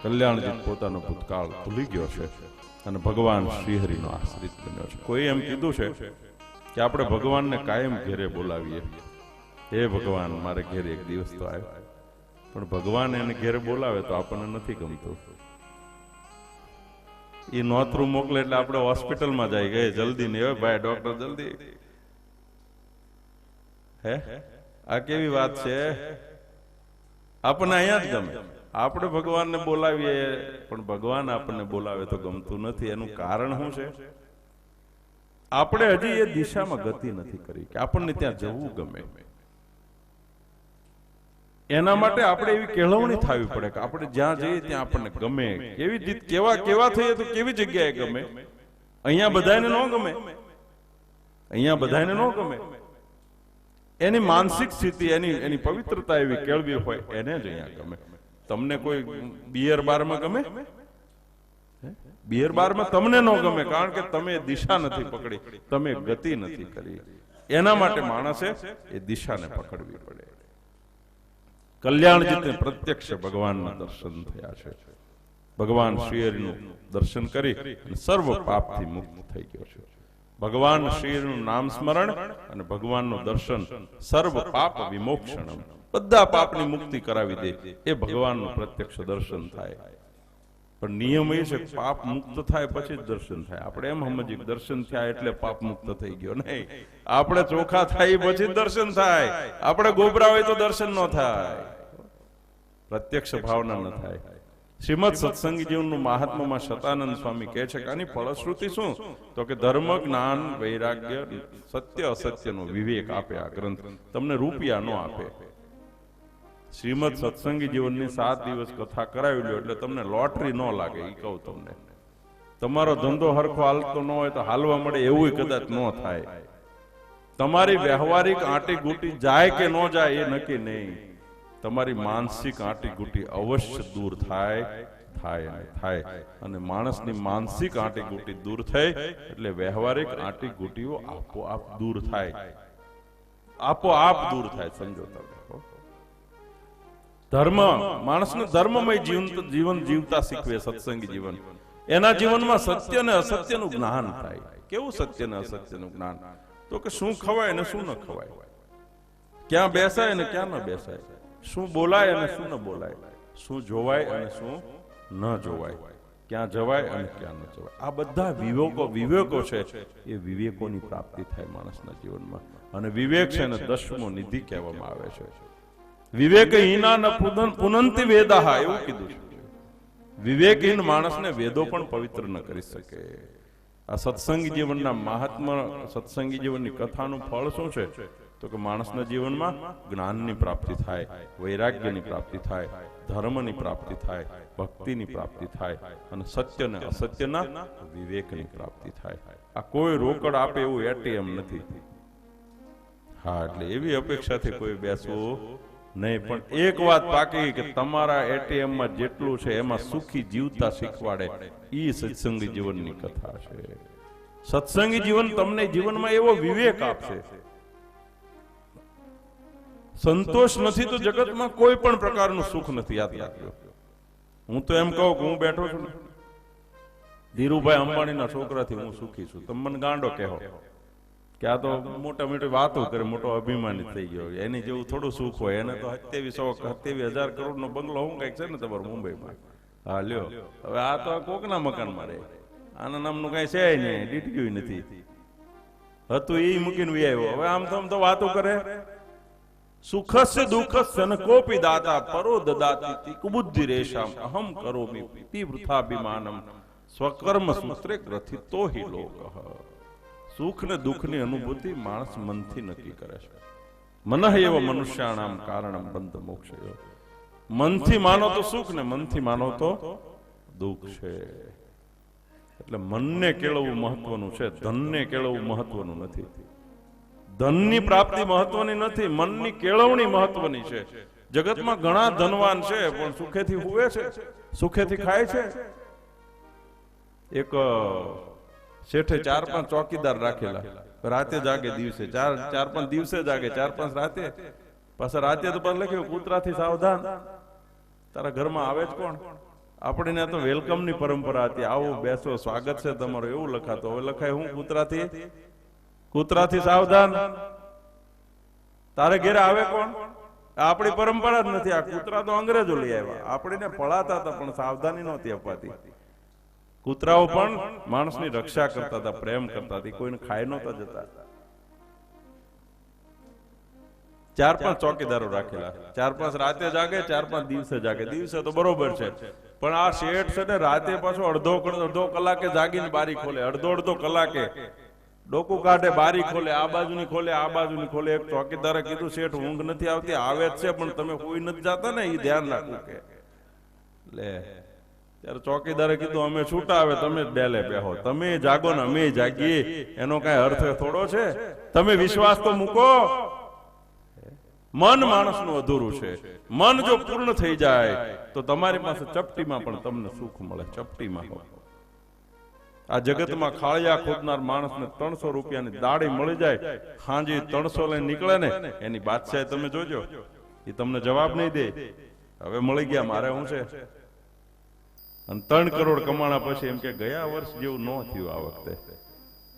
કલ્યાણજીત પોતાનો ભૂતકાળ ભૂલી ગયો છે અને ભગવાન શ્રીહરિનો આશ્રિત બન્યો છે. કોઈ એમ કીધું છે કે આપણે ભગવાનને કાયમ ઘેરે બોલાવીએ. હે ભગવાન, મારે ઘેરે એક દિવસ તો આવ્યો. પણ ભગવાન એને ઘેરે બોલાવે તો આપણને નથી ગમતું. એ નોતરું મોકલે એટલે આપણે હોસ્પિટલમાં જાય ગયે જલ્દી ને ભાઈ ડોક્ટર જલ્દી. હે આ કેવી વાત છે? આપણને અહીંયા જ ગમે. આપણે ભગવાનને બોલાવીએ પણ ભગવાન આપણને બોલાવે તો ગમતું નથી. એનું કારણ શું છે? આપણે હજી એ દિશામાં ગતિ નથી કરી કે આપણને ત્યાં જવું ગમે. એના માટે આપણે એવી કેળવણી થવી પડે કે આપણે જ્યાં જઈએ ત્યાં આપણને ગમે. કેવા થઈએ તો કેવી જગ્યાએ ગમે. અહીંયા બધાને ન ગમે, અહીંયા બધાને ન ગમે. એની માનસિક સ્થિતિ, એની પવિત્રતા એવી કેળવી હોય એને જ અહીંયા ગમે. તમને કોઈ બિયર બારમાં ગમે? બિયર બારમાં તમને ન ગમે કારણ કે તમે દિશા નથી પકડી, તમે ગતિ નથી કરી. એના માટે માણસે એ દિશાને પકડવી પડે. કલ્યાણજીતને પ્રત્યક્ષ ભગવાનના દર્શન થયા છે. ભગવાન શ્રીહરિનું દર્શન કરી સર્વ પાપથી મુક્ત થઈ ગયો છે. ભગવાન શ્રીનું નામ સ્મરણ અને ભગવાનનું દર્શન સર્વ પાપ વિમોક્ષણમ, બધા પાપની મુક્તિ કરાવી દે. એ ભગવાનનું પ્રત્યક્ષ દર્શન થાય. પણ નિયમ એ છે પાપ મુક્ત થાય પછી જ દર્શન થાય. આપણે એમ સમજીએ દર્શન થયા એટલે પાપ મુક્ત થઈ ગયો. નહીં, આપણે ચોખા થાય પછી દર્શન થાય. આપણે ગોબરા હોય તો દર્શન ન થાય, પ્રત્યક્ષ ભાવના ન થાય. શ્રીમદ સત્સંગી જીવનનું મહાત્મામાં શતાનંદ સ્વામી કહે છે કે આની ફળશ્રુતિ શું? તો કે ધર્મ, જ્ઞાન, વૈરાગ્ય, સત્ય અસત્યનો વિવેક આપે આ ગ્રંથ. તમને રૂપિયા ન આપે. શ્રીમદ સત્સંગી જીવનની 7 દિવસ કથા કરાવી લો એટલે તમને લોટરી ન લાગે. એ કહું તમને, તમારો ધંધો હરખો હાલતો ન હોય તો હાલવા મળે એવું કદાચ ન થાય. તમારી વ્યવહારિક આંટી ગુટી જાય કે ન જાય એ નક્કી નહીં. તમારી માનસિક આંટી ગુટી અવશ્ય દૂર થાય અને માણસની માનસિક આંટી ગુટી દૂર થઈ એટલે વ્યવહારિક આંટી ગુટીઓ આપોઆપ દૂર થાય. સમજો તમે. ધર્મ માણસને ધર્મમય જીવન જીવતા શીખવે સત્સંગી જીવન. એના જીવનમાં સત્ય ને અસત્યનું જ્ઞાન થાય. કેવું સત્ય ને અસત્યનું જ્ઞાન? તો કે શું ખવાય ને શું ન ખવાય, ક્યાં બેસાય ને ક્યાં ન બેસાય, શું બોલાય અને શું ન બોલાય, શું જોવાય અને શું ન જોવાય, ક્યાં જવાય અને ક્યાં ન જવાય. આ બધા વિવેકો છે. એ વિવેકોની પ્રાપ્તિ થાય માણસના જીવનમાં. અને વિવેક છે ને 10મો નિધિ કહેવામાં આવે છે. વિવેકહીના ન પુનંતિ વેદાહ એવું કીધું છે. વિવેકહીન માણસને વેદો પણ પવિત્ર ન કરી શકે. આ સત્સંગી જીવનના મહાત્મા, સત્સંગી જીવનની કથાનું ફળ શું છે? તો કે માણસના જીવનમાં જ્ઞાનની પ્રાપ્તિ થાય, વૈરાગ્યની પ્રાપ્તિ થાય, ધર્મની પ્રાપ્તિ થાય, ભક્તિની પ્રાપ્તિ થાય અને સત્ય ને અસત્યના વિવેકની પ્રાપ્તિ થાય. આ કોઈ રોકડ આપે એવું એટીએમ નથી. હા, એટલે એવી અપેક્ષાથી કોઈ બેસવું નહીં. પણ એક વાત પાકી કે તમારા એટીએમ માં જેટલું છે એમાં સુખી જીવતા શીખવાડે ઈ સત્સંગી જીવનની કથા છે. સત્સંગી જીવન તમને જીવનમાં એવો વિવેક આપશે. સંતોષ નથી તો જગતમાં કોઈ પણ પ્રકારનું સુખ નથી. યાદ રાખજો. હું તો એમ કહું કે હું બેઠો છું ને, ધીરુભાઈ અંબાણીના છોકરાથી હું સુખી છું. તમે મને ગાંડો કહો કે આ તો મોટા મોટી વાતો કરે, મોટો અભિમાની થઈ ગયો. એની જેવું થોડું સુખ હોય. એને તો 27,000 કરોડ નો બંગલો હું કઈક છે ને તમારું મુંબઈમાં. હા લ્યો, હવે આ તો કોકના મકાનમાં રહે. આના નામનું કઈ છે નહીં, દીટક્યું નથી. હતું એ મૂકીને વી આવ્યો. હવે આમ તો વાતો કરે. સુખસ્ય દુઃખસ્ય ન કોપી દાતા પરો દદાતિ કુબુદ્ધિ રેશામ અહમ કરોમિ પિ વૃથાભિમાનમ સ્વકર્મ સૂત્રે ગ્રથિતો હિ લોકઃ. સુખ ને દુઃખની અનુભૂતિ માણસ મનથી નક્કી કરે છે. મનઃ એવ મનુષ્યાણામ કારણમ બંધ મોક્ષયો. મનથી માનો તો સુખ ને મનથી માનો તો દુઃખ છે. એટલે મનને કેળવવું મહત્વનું છે, ધનને કેળવવું મહત્વનું નથી. ધનની પ્રાપ્તિ મહત્વની નથી, મનની કેળવણી મહત્વની છે. જગતમાં ઘણા ધનવાન છે પણ સુખેથી હુવે છે, સુખેથી ખાય છે. એક શેઠે 4-5 ચોકીદાર રાખેલા. રાતે જાગે, દિવસે 4-5 દિવસે જાગે, 4-5 રાતે. પાછા રાતે તો પણ લખ્યું કૂતરાથી સાવધાન. તારા ઘરમાં આવે જ કોણ? આપણે તો વેલકમ ની પરંપરા હતી. આવો બેસો, સ્વાગત છે તમારું, એવું લખાતો. હવે લખાય હું કૂતરાથી સાવધાન. તારે ઘેરે આવે કોણ? આપણી પરંપરા જ નથી. આ કૂતરા તો અંગ્રેજો લઈ આવ્યા. આપણે પળાતા હતા પણ સાવધાની નહોતી અપાતી. કૂતરાઓ પણ માણસની રક્ષા કરતા હતા, પ્રેમ કરતા હતા, કોઈને ખાઈ નહોતા જતા. 4-5 ચોકીદારો રાખેલા. 4-5 રાતે જાગે, 4-5 દિવસે જાગે. દિવસે તો બરોબર છે, પણ આ શેઠ છે ને રાતે પાછો અડધો કલાકે જાગીને બારી ખોલે. અડધો કલાકે ડોકું કાઢે, બારી ખોલે, આ બાજુની ખોલે, આ બાજુની ખોલે. એક ચોકીદારે કીધું શેઠ ઊંઘ નથી આવતી. આવે જ છે પણ તમે કોઈ નથી જાતા ને, એ ધ્યાન રાખવું કે લે. ત્યારે ચોકીદારે કીધું અમે છૂટા, આવે તમે જ ડેલે બેહો. તમે જાગો ને અમે જાગીએ, એનો કઈ અર્થ થોડો છે? તમે વિશ્વાસ તો મૂકો. મન માણસનું અધૂરું છે. મન જો પૂર્ણ થઈ જાય તો તમારી પાસે ચપટીમાં પણ તમને સુખ મળે. ચપટીમાં આ જગતમાં ખાળિયા ખોદનાર માણસને 300 રૂપિયાની દાડી મળી જાય, હાજી 300 લઈને નીકળે ને, એની બાદશાહ તમે જોજો, એ તમને જવાબ નહીં દે. હવે મળી ગયા, મારે શું છે? અને 3 કરોડ કમાણા પછી એમ કે ગયા વર્ષ જેવું ન થયું આ વખતે.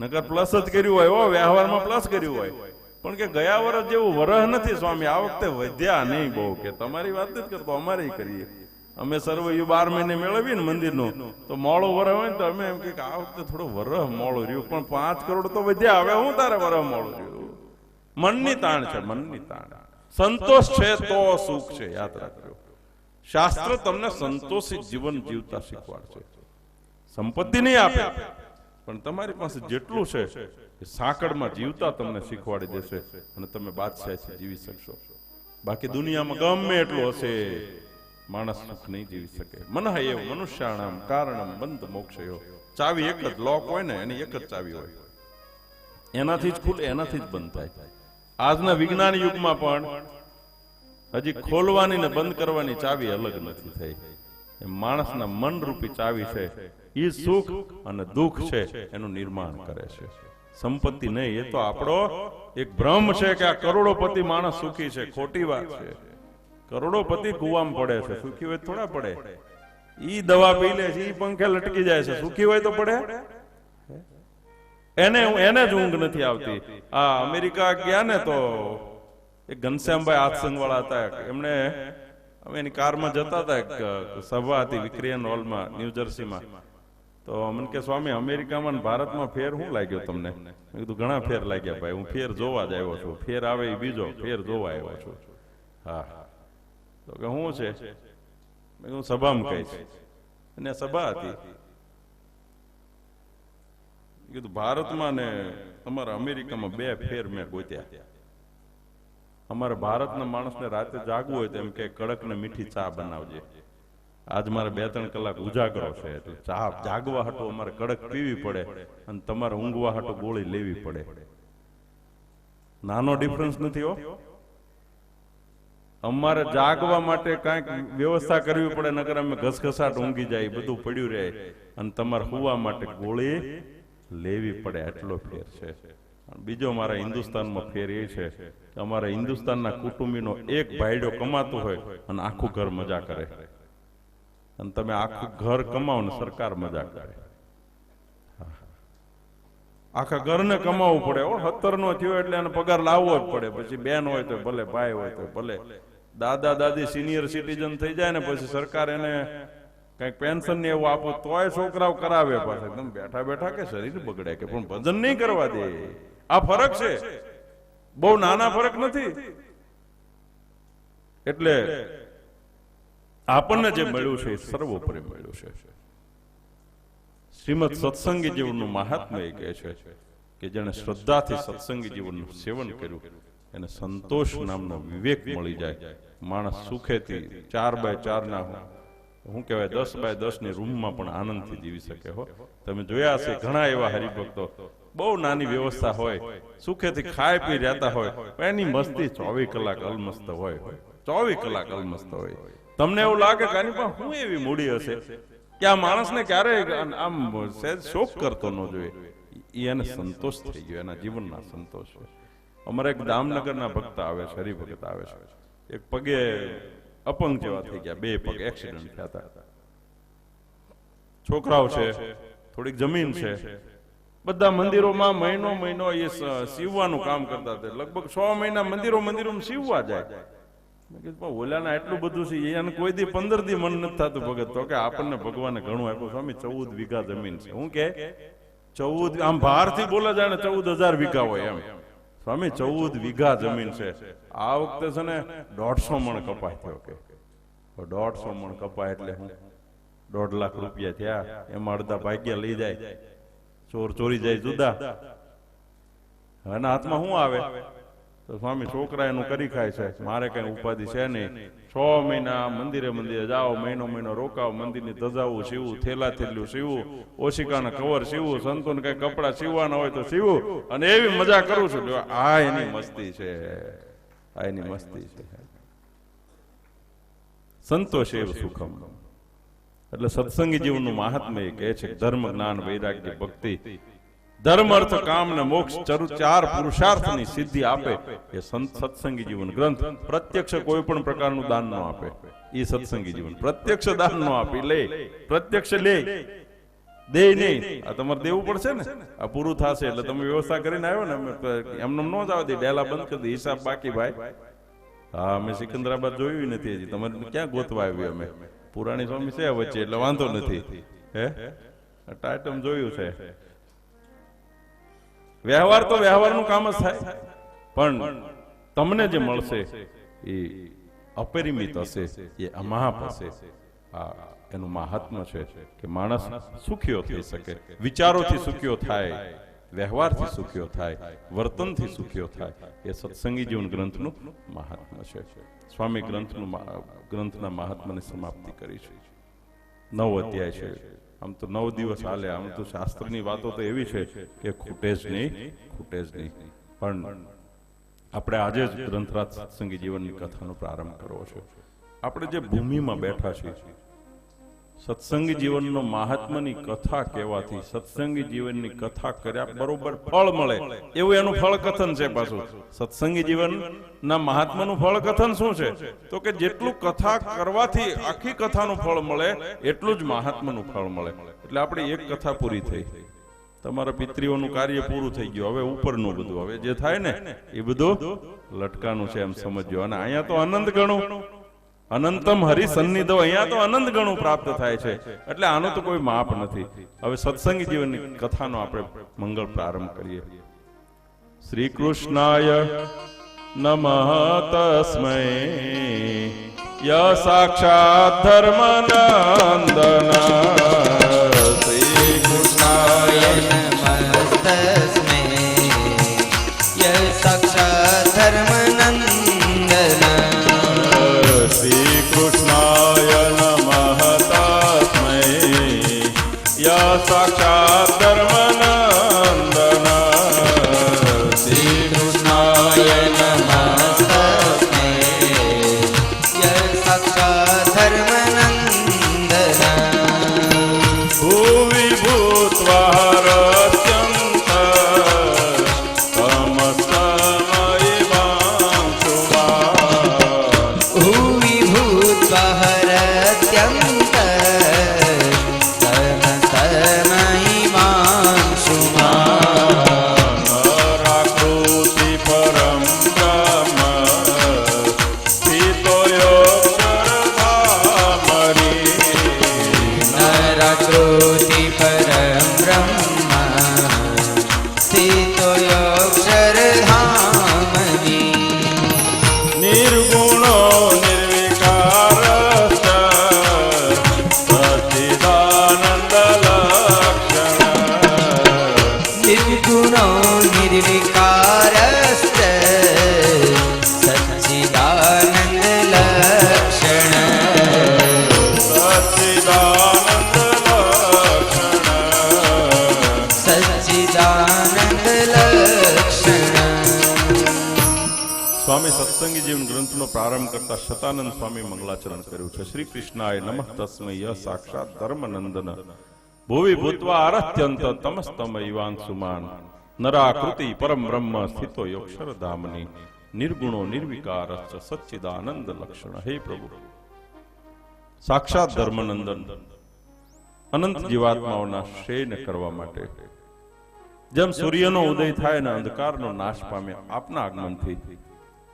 નકર પ્લસ જ કર્યું હોય, વ્યવહારમાં પ્લસ કર્યું હોય, પણ કે ગયા વર્ષ જેવું વરહ નથી સ્વામી, આ વખતે વધ્યા નહીં બહુ. કે તમારી વાત જ કરતો, અમારે કરીએ. અમે સર્વૈયું 12 મહિને મેળવીએ ને મંદિરનું, તો મોડું વરહ હોય ને તો અમે એમ કે આ વખતે થોડું વરહ મોડું રહ્યું, પણ 5 કરોડ તો વધ્યા. હવે હું તારે વરહ મોડું રહ્યું? મનની તાણ છે, મનની તાણ. સંતોષ છે તો સુખ છે, યાદ રાખજો. શાસ્ત્ર તમને સંતોષિત જીવન જીવતા શીખવાડશે. સંપત્તિ નહીં આપે, પણ તમારી પાસે જેટલું છે એ સાંકળમાં જીવતા તમને શીખવાડી દેશે અને તમે બાદશાહી જીવી શકશો. બાકી દુનિયામાં ગમે એટલું હશે, માણસ સુખ નહીં જીવી શકે. મનઃ એવ મનુષ્યાણામ કારણમ બંધ મોક્ષયો. ચાવી એક જ, લોક હોય ને એની એક જ ચાવી હોય, એનાથી જ ખુલે, એનાથી જ બંધ થાય. આજના વિજ્ઞાન યુગમાં પણ હજી ખોલવાની ને બંધ કરવાની ચાવી અલગ નથી થઈ. માણસના મન રૂપી ચાવી છે, એ સુખ અને દુઃખ છે એનું નિર્માણ કરે છે. સંપત્તિ નહીં, એ તો આપણો એક ભ્રમ છે કે આ કરોડોપતિ માણસ સુખી છે. ખોટી વાત છે. કરોડોપતિ કુવામાં પડે છે, સુખી હોય થોડા પડે. ઈ દવા પી લે છે, ઈ પંખે લટકી જાય છે, સુખી હોય તો પડે? એને જ ઊંઘ નથી આવતી. આ અમેરિકા ગયા ને તો એક ઘનશ્યામભાઈ આત્સંગ વાળા હતા, એમણે અમે એની કારમાં જતા હતા, સભા હતી વિક્રિયન હોલમાં ન્યુજર્સીમાં. તો મને કે સ્વામી અમેરિકામાં ને ભારતમાં ફેર શું લાગ્યો તમને? મેં કીધું ઘણા ફેર લાગ્યા ભાઈ, હું ફેર જોવા જ આવ્યો છું. ફેર આવે એ બીજો, ફેર જોવા આવ્યો છું. હા. તો કે શું છે? મેં કીધું સભામાં કહીશ. અને સભા હતી. કીધું ભારતમાં ને અમારા અમેરિકામાં બે ફેર મેં ગોત્યા. અમારે ભારતના માણસને રાતે જાગવું હોય તો એમ કે કડક ને મીઠી ચા બનાવજે. આજ મારે 2-3 કલાક ઉજાગરો છે, એટલે ચા જાગવા હાટુ અમારે કડક પીવી પડે અને તમારે ઊંઘવા હાટુ ગોળી લેવી પડે. નાનો ડિફરન્સ નથી હો. અમારે જાગવા માટે કાંઈક વ્યવસ્થા કરવી પડે, નકર અમે ઘસઘસાટ ઊંઘી જાય, બધું પડ્યું રહે. અને તમારે સુવા માટે ગોળી લેવી પડે, એટલો ફેર છે. બીજો મારા હિન્દુસ્તાનમાં ફેર એ છે કે અમારા હિન્દુસ્તાનના કુટુંબીનો એક ભાઈડો કમાતો હોય અને આખું ઘર મજા કરે, અને તમે આખું ઘર કમાવો ને સરકાર મજા કરે. આખા ઘરને કમાવવું પડે. 70 નો થયો એટલે એને પગાર લાવવો જ પડે. પછી બેન હોય તો ભલે, ભાઈ હોય તો ભલે, દાદા દાદી સિનિયર સિટીઝન થઈ જાય ને પછી સરકાર એને કઈક પેન્શન ને એવું આપો તોય છોકરાઓ કરાવે પાછા. તમે બેઠા બેઠા કે શરીર બગડે કે પણ ભજન નહીં કરવા દે. આ ફરક છે, બહુ નાના ફરક નથી. એટલે આપણને જે મળ્યું છે એ સર્વોપરી મળ્યું છે. શ્રીમદ સત્સંગી જીવનનું મહાત્મ્ય એ કહે છે કે જેને શ્રદ્ધાથી સત્સંગી જીવનનું સેવન કર્યું એને સંતોષ નામનો વિવેક મળી જાય. માણસ સુખેથી 4x4 ના હું કહેવાય 10x10 ની રૂમમાં પણ આનંદથી જીવી શકે. હો, તમે જોયા હશે ઘણા એવા હરિભક્તો બહુ નાની વ્યવસ્થા હોય, સુખેથી ખાઈ પી રહેતા હોય, એની મસ્તી 24 કલાક અલમસ્ત હોય. 24 કલાક અલમસ્ત હોય. તમને એવું લાગે કે આની પણ શું એવી મૂડી હશે કે આ માણસને ક્યારેય આમ શોક કરતો ન જોઈએ. એને સંતોષ થઈ ગયો, એના જીવનના સંતોષ. અમારે એક દામનગરના ભક્ત આવે છે, હરિભક્ત આવે છે. એક પગે અપંગ જેવા થઈ ગયા, 2 પગ એક્સિડન્ટ થયા હતા. છોકરાઓ છે, થોડીક જમીન છે. બધા મંદિરોમાં મહિનો એ સીવવાનું કામ કરતા હતા. લગભગ 6 મહિના મંદિરોમાં સીવવા જાય. મેં કીધું ઓલાના એટલું બધું છે, એને કોઈ દી 15 દી મન નથી થતું ભગત. તો કે આપણને ભગવાને ઘણું આપ્યું સ્વામી. 14 વીઘા જમીન છે. હું કે 14, આમ બહારથી બોલે જાય ને 14,000 વીઘા હોય એમ. સ્વામી 14 વીઘા જમીન છે. આ વખતે છે ને 150 મણ કપાય થયો. કે 150 મણ કપાય એટલે હું 1.5 લાખ રૂપિયા થયા. એમાં અડધા ભાગ્યા લઈ જાય, ચોર ચોરી જાય જુદા. એના હાથમાં શું આવે? તો સ્વામી છોકરા એનું કરી ખાય છે, મારે કઈ ઉપાધિ છે નહીં. 6 મહિના મંદિરે જાઓ, મહિનો રોકાવ, મંદિરની ધજાવું સીવું, થેલા થેલું સીવું, ઓશિકાના કવર સીવું, સંતોને કઈ કપડા સીવવાના હોય તો સીવું, અને એવી મજા કરું છું. આ એની મસ્તી છે, આ એની મસ્તી છે. સંતોષ એવું સુખમ. એટલે સત્સંગી જીવનનું મહાત્મ્ય એ કહે છે ધર્મ, જ્ઞાન, વૈરાગ્ય, ભક્તિ, ધર્મ, અર્થ, કામ ને મોક્ષ 4 પુરુષાર્થની સિદ્ધિ આપે એ સત્સંગી જીવન ગ્રંથ. પ્રત્યક્ષ કોઈ પણ પ્રકારનું દાન ન આપે એ સત્સંગી જીવન. પ્રત્યક્ષ દાન ન આપે, લે પ્રત્યક્ષ લે, દે નહીં. આ તમારે દેવું પડશે ને. આ પૂરું થશે એટલે તમે વ્યવસ્થા કરીને આવ્યો ને, એમને ન જવા દે, ડેલા બંધ કરી દે, હિસાબ બાકી ભાઈ. હા, અમે સિકંદરાબાદ જોયું નથી હજી. તમારે ક્યાં ગોતવા આવ્યું? અમે પુરાણી સ્વામી છે વચ્ચે એટલે વાંધો નથી. હે ટાઈટમ જોયું છે. વ્યવહાર તો વ્યવહારનું કામ જ થાય, પણ તમને જે મળશે એ અપરિમિત હશે, એ અમાપ હશે. આ એનું મહાત્મ્ય છે કે માણસ સુખીઓ થઈ શકે, વિચારોથી સુખીઓ થાય, વ્યવહારથી સુખ્યો થાય, વર્તનથી સુખ્યો થાય, એ સત્સંગી જીવન ગ્રંથનું મહાત્મ્ય છે. સ્વામી ગ્રંથના મહાત્માની સમાપ્તિ કરી છે. 9 અધ્યાય છે. આમ તો 9 દિવસ હાલે. આમ તો શાસ્ત્રની વાતો તો એવી છે કે ખૂટે જ નહીં. પણ આપણે આજે જ ગ્રંથરાજ સત્સંગી જીવનની કથાનો પ્રારંભ કરવો છે. આપણે જે ભૂમિમાં બેઠા છીએ, સત્સંગી જીવનનો મહાત્માની કથા કહેવાથી સત્સંગી જીવનની કથા કર્યા બરોબર ફળ મળે એવું એનું ફળ કથન છે. પાછું સત્સંગી જીવનના મહાત્માનું ફળ કથન શું છે? તો કે જેટલું કથા કરવાથી આખી કથાનું ફળ મળે એટલું જ મહાત્માનું ફળ મળે. એટલે આપણી એક કથા પૂરી થઈ, તમારા પિતૃઓનું કાર્ય પૂરું થઈ ગયું. હવે ઉપરનું બધું, હવે જે થાય ને એ બધું લટકાનું છે એમ સમજજો. અને અહીંયા તો આનંદ ગણું, અનંતમ હરિસન્નિધો, અહીંયા તો આનંદ ગણું પ્રાપ્ત થાય છે. એટલે આનો તો કોઈ માપ નથી. હવે સત્સંગી જીવનની કથાનો આપણે મંગળ પ્રારંભ કરીએ. શ્રી કૃષ્ણાય નમઃ તસ્મૈ ય સાક્ષાત ધર્મનંદન. શ્રી કૃષ્ણાય નમઃ તસ્મૈ ય સાક્ષાત ધર્મનંદન. શ્રી કૃષ્ણાય નમઃ તસ્મૈ ય સાક્ષાત ધર્મનંદન. શ્રી કૃષ્ણાય નમઃ તસ્મૈ ય સાક્ષાત ધર્મનંદન. ભુવિ ભૂત્વા હરસ્યંત તમસ્તમયિવાંશુમાન. ભૂમિ ભૂત્વા હરત્યંત તમસ્તમયિવાંશુમાન. નરાકૃતિ પરમ બ્રહ્મ સ્થિતો યોગક્ષરધામરી. નરાકૃતિ પરમ બ્રહ્મ સ્થિતો યોગક્ષરધામનિ. નિર્ગુણો નિર્વિકારશ્ચ સચ્ચિદાનંદ લક્ષણ. નિર્ગુણો નિર્વિકારશ્ચ સચ્ચિદાનંદ લક્ષણ. સચ્ચિદાનંદ લક્ષણ. સચ્ચિદાનંદ લક્ષણ. સ્વામી સત્સંગી જીવન ગ્રંથનો પ્રારંભ કરતા શતાનંદ સ્વામી મંગલાચરણ કર્યું છે. શ્રી કૃષ્ણાય નમઃ તસ્મૈ ય સાક્ષાત ધર્મનંદન. ભુવિ ભૂત્વા અરત્યંત તમસ્તમયિવાંશુમાન. નરાકૃતિ પરમ બ્રહ્મ સ્થિતો યોગક્ષરધામની. નિર્ગુણો નિર્વિકારશ્ચ સચ્ચિદાનંદ લક્ષણ. હે પ્રભુ, સાક્ષાત ધર્મનંદન, અનંત જીવાત્માઓના શયન કરવા માટે જેમ સૂર્યનો ઉદય થાય અને અંધકારનો નાશ પામે આપના આગમનથી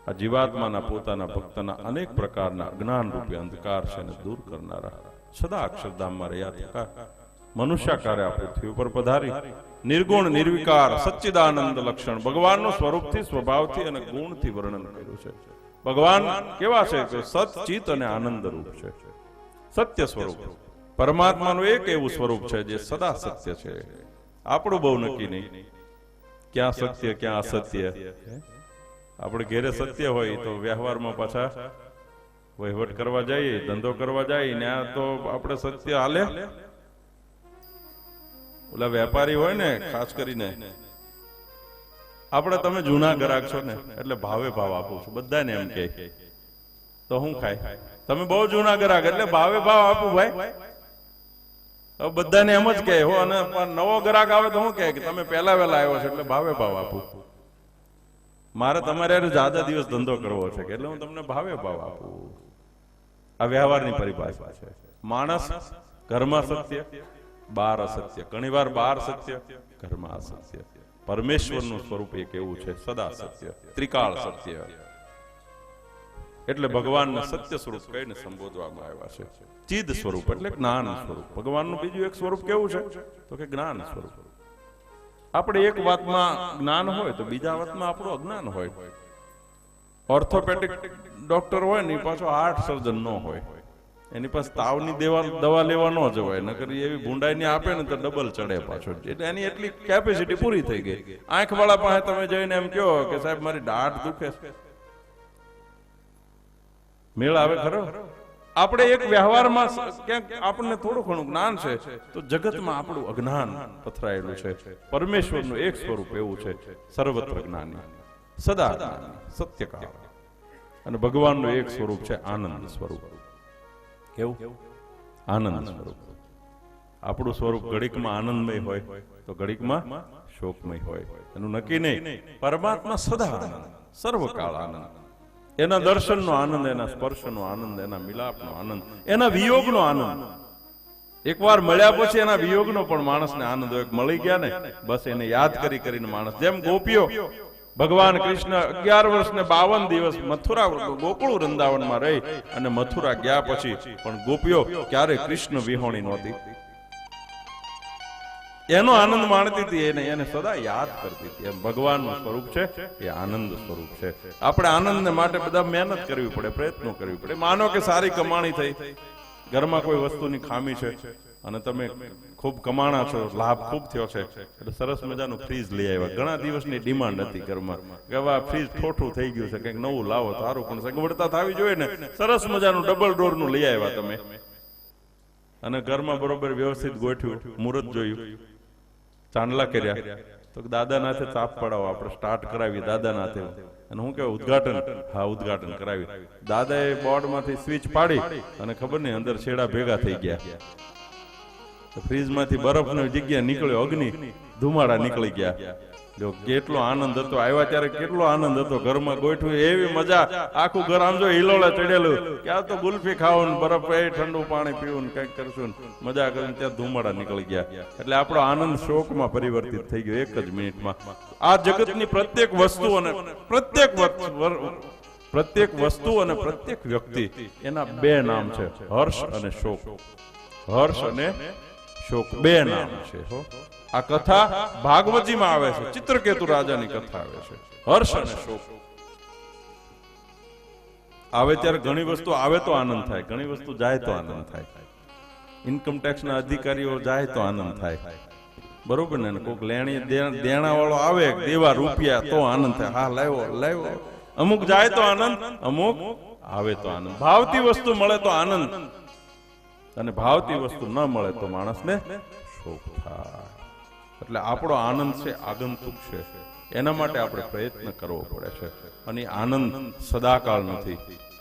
આ જીવાત્માના પોતાના ભક્તના અનેક પ્રકારના અજ્ઞાન રૂપે અંધકાર છે અને દૂર કરનારા સદા અક્ષરધામમાં રહ્યા થકા મનુષ્યાકારે આ પૃથ્વી ઉપર પધારી નિર્ગુણ નિર્વિકાર સચ્ચિદાનંદ લક્ષણ ભગવાનનું સ્વરૂપથી, સ્વભાવથી અને ગુણથી વર્ણન કર્યું છે. ભગવાન કેવા છે કે સચ્ચિત અને આનંદ રૂપ છે, સત્ય સ્વરૂપ. પરમાત્માનું એક એવું સ્વરૂપ છે જે સદા સત્ય છે. આપણું બહુ નક્કી નહીં ક્યાં સત્ય ક્યાં અસત્ય. આપણે ઘેરે સત્ય હોય તો વ્યવહારમાં પાછા વહીવટ કરવા જઈએ, ધંધો કરવા જઈએ, ત્યાં તો આપણે સત્ય હાલે. ઓલા વેપારી હોય ને, ખાસ કરીને આપણે, તમે જૂના ગ્રાહક છો ને એટલે ભાવે ભાવ આપું છું બધાને એમ કે તો હું ખાય. તમે બહુ જૂના ગ્રાહક એટલે ભાવે ભાવ આપું ભાઈ. હવે બધાને એમ જ કહે હો. અને નવો ગ્રાહક આવે તો હું કહે કે તમે પહેલા વહેલા આવ્યો છો એટલે ભાવે ભાવ આપું. મારે તમારે જ્યાદા દિવસ ધંધો કરવો છે એટલે હું તમને ભાવે ભાવ આપું. આ વ્યવહારની પરિભાષા છે. માણસ ઘરમાં સત્ય, બહાર અસત્ય. ઘણી વાર બહાર સત્ય, ઘરમાં અસત્ય. પરમેશ્વરનું સ્વરૂપ એક એવું છે, સદા સત્ય, ત્રિકાળ સત્ય. એટલે ભગવાનને સત્ય સ્વરૂપ કહીને સંબોધવામાં આવ્યા છે. ચિદ સ્વરૂપ એટલે જ્ઞાન સ્વરૂપ. ભગવાનનું બીજું એક સ્વરૂપ કેવું છે તો કે જ્ઞાન સ્વરૂપ. આપણે એક વાતમાં જ્ઞાન હોય તો બીજા વાતમાં આપણું અજ્ઞાન હોય. ઓર્થોપેડિક ડોક્ટર હોય ને પાછો હાર્ટ સર્જન ન હોય. એની પાસે તાવની દવા લેવા ન જવાય, નકર એવી ભૂંડાઈની આપે ને તો ડબલ ચડે પાછો. એટલે એની એટલી કેપેસિટી પૂરી થઈ ગઈ. આંખ વાળા પાસે તમે જઈને એમ કહો કે સાહેબ મારી દાઢ દુખે છે, મેળ આવે ખરો? આપણે એક વ્યવહારમાં ક્યાંક આપણને થોડું ઘણું જ્ઞાન છે તો જગતમાં આપણું અજ્ઞાન પથરાયેલું છે. પરમેશ્વરનું એક સ્વરૂપ એવું છે, સર્વત્ર જ્ઞાની, સદા જ્ઞાની, સત્યકાળ. અને ભગવાનનું એક સ્વરૂપ છે આનંદ સ્વરૂપ. કેવું? આનંદ સ્વરૂપ. આપણું સ્વરૂપ ઘડીકમાં આનંદમય હોય તો ઘડીકમાં શોકમય હોય, એનું નક્કી નહીં. પરમાત્મા સદા આનંદ, સર્વકાળ આનંદ. એના દર્શનનો આનંદ, એના સ્પર્શનો આનંદ, એના મિલાપનો આનંદ, એના વિયોગનો આનંદ. એકવાર મળ્યા પછી એના વિયોગનો પણ માણસને આનંદ હોય. મળી ગયા ને બસ એને યાદ કરી કરીને માણસ, જેમ ગોપીઓ ભગવાન કૃષ્ણ 11 વર્ષ ને 52 દિવસ મથુરા ગોકુળ વૃંદાવનમાં રહી અને મથુરા ગયા પછી પણ ગોપીઓ ક્યારે કૃષ્ણ વિહોણી નહોતી. એનો આનંદ માણતી હતી, એને સદા યાદ કરતી હતી. એમ ભગવાનનું સ્વરૂપ છે એ આનંદ સ્વરૂપ છે. આપણે આનંદને માટે બધા મહેનત કરવી પડે, પ્રયત્નો કરવી પડે. માનો કે સારી કમાણી થઈ, ઘરમાં કોઈ વસ્તુની ખામી છે અને તમે ખૂબ કમાણા છો, લાભ ખૂબ થયો છે, એટલે સરસ મજાનું ફ્રીજ લઈ આવ્યા. ઘણા દિવસની ડિમાન્ડ હતી ઘરમાં કે આ ફ્રીજ ઠોઠું થઈ ગયું છે, કંઈક નવું લાવો સારું, પણ સગવડતા થવી જોઈએ ને. સરસ મજાનું ડબલ ડોરનું લઈ આવ્યા તમે અને ઘરમાં બરોબર વ્યવસ્થિત ગોઠવ્યું, મુહૂર્ત જોયું, ચાંદલા કર્યા તો દાદાના હાથે ચાપ પડાવો, આપણે સ્ટાર્ટ કરાવીએ દાદાના હાથે. અને હું કેવું ઉદ્ઘાટન, હા ઉદ્ઘાટન કરાવી. દાદાએ બોર્ડમાંથી સ્વિચ પાડી અને ખબર નહીં અંદર છેડા ભેગા થઈ ગયા. ફ્રીજમાંથી બરફની જગ્યા નીકળ્યો અગ્નિ, ધુમાડા નીકળી ગયા. જો કેટલો આનંદ હતો, આવ્યા ત્યારે કેટલો આનંદ હતો. ઘરમાં ગોઠવું એવી મજા, આખું ઘર આમ જો હિલોળે ચડેલું કે આ તો ગુલ્ફી ખાવું, બરફ એ ઠંડુ પાણી પીવું, કઈક કરશું, મજા કરીને ત્યાં ધુમાડા નીકળી ગયા. એટલે આપણો આનંદ શોકમાં પરિવર્તિત થઈ ગયો એક જ મિનિટમાં. આ જગતની પ્રત્યેક વસ્તુ અને પ્રત્યેક વસ્તુ અને પ્રત્યેક વ્યક્તિ, એના બે નામ છે, હર્ષ અને શોક. હર્ષ અને શોક બે નામ છે. આ કથા ભાગવતજીમાં આવે છે, ચિત્રકેતુ રાજાની કથા આવે છે. હર્ષ અને શોક આવે ત્યારે ઘણી વસ્તુ આવે તો આનંદ થાય, ઘણી વસ્તુ જાય તો આનંદ થાય. ઇન્કમ ટેક્સ ના અધિકારીઓ જાય તો આનંદ થાય, બરોબર ને? કોઈક લેણી દેણા વાળો આવે દેવા રૂપિયા તો આનંદ થાય, હા લાવ્યો. અમુક જાય તો આનંદ, અમુક આવે તો આનંદ. ભાવતી વસ્તુ મળે તો આનંદ અને ભાવતી વસ્તુ ન મળે તો માણસને શોક થાય. એટલે આપણો આનંદ છે આગંતુક છે, એના માટે આપણે પ્રયત્ન કરવો પડે છે. અને આનંદ સદાકાળ નથી,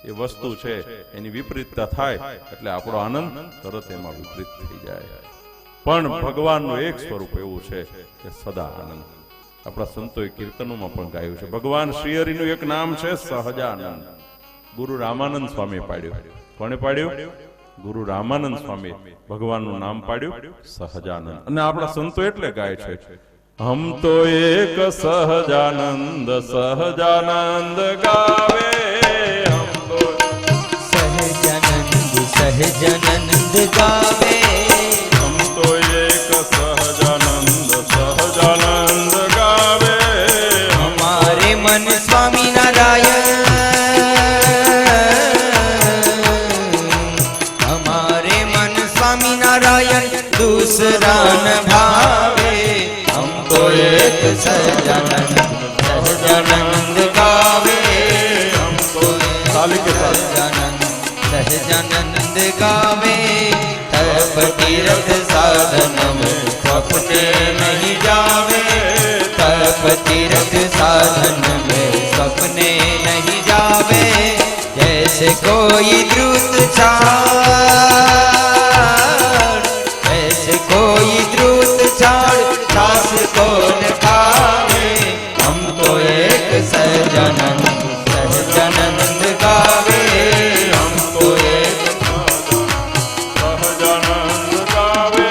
એ વસ્તુ છે એની વિપરીતતા થાય એટલે આપણો આનંદ તરત એમાં વિપરીત થઈ જાય. પણ ભગવાનનું એક સ્વરૂપ એવું છે કે સદા આનંદ. આપણા સંતોએ કીર્તનોમાં પણ ગાયું છે. ભગવાન શ્રી હરિનું એક નામ છે સહજાનંદ. ગુરુ રામાનંદ સ્વામી પાડ્યું. કોણે પાડ્યું? ગુરુ રામાનંદ સ્વામી ભગવાનનું નામ પાડ્યું સહજાનંદ. અને આપણા સંતો એટલે ગાય છે, હમ તો એક સહજાનંદ સહજાનંદ ગાવે. હમ તો સહજાનંદ સહજાનંદ ગાવે. હમ તો એક સહજાનંદ સહજાનંદ ગાવે. હમારે મન સ્વામી નારાયણ, दूसरा न भावे. हम तो एक सहजानंद सहजानंद गावे. हम तो सहजानंद गावे. तप तीर्थ साधन में स्वप्ने नहीं जावे. तप तीर्थ साधन में स्वप्ने नहीं जावे. जैसे कोई द्रुत कोई द्रुत झाड़ छास को न खावे. हम तो एक सहजानंद सहजानंद गावे. हम तो एक સહજાનંદ ગાવે.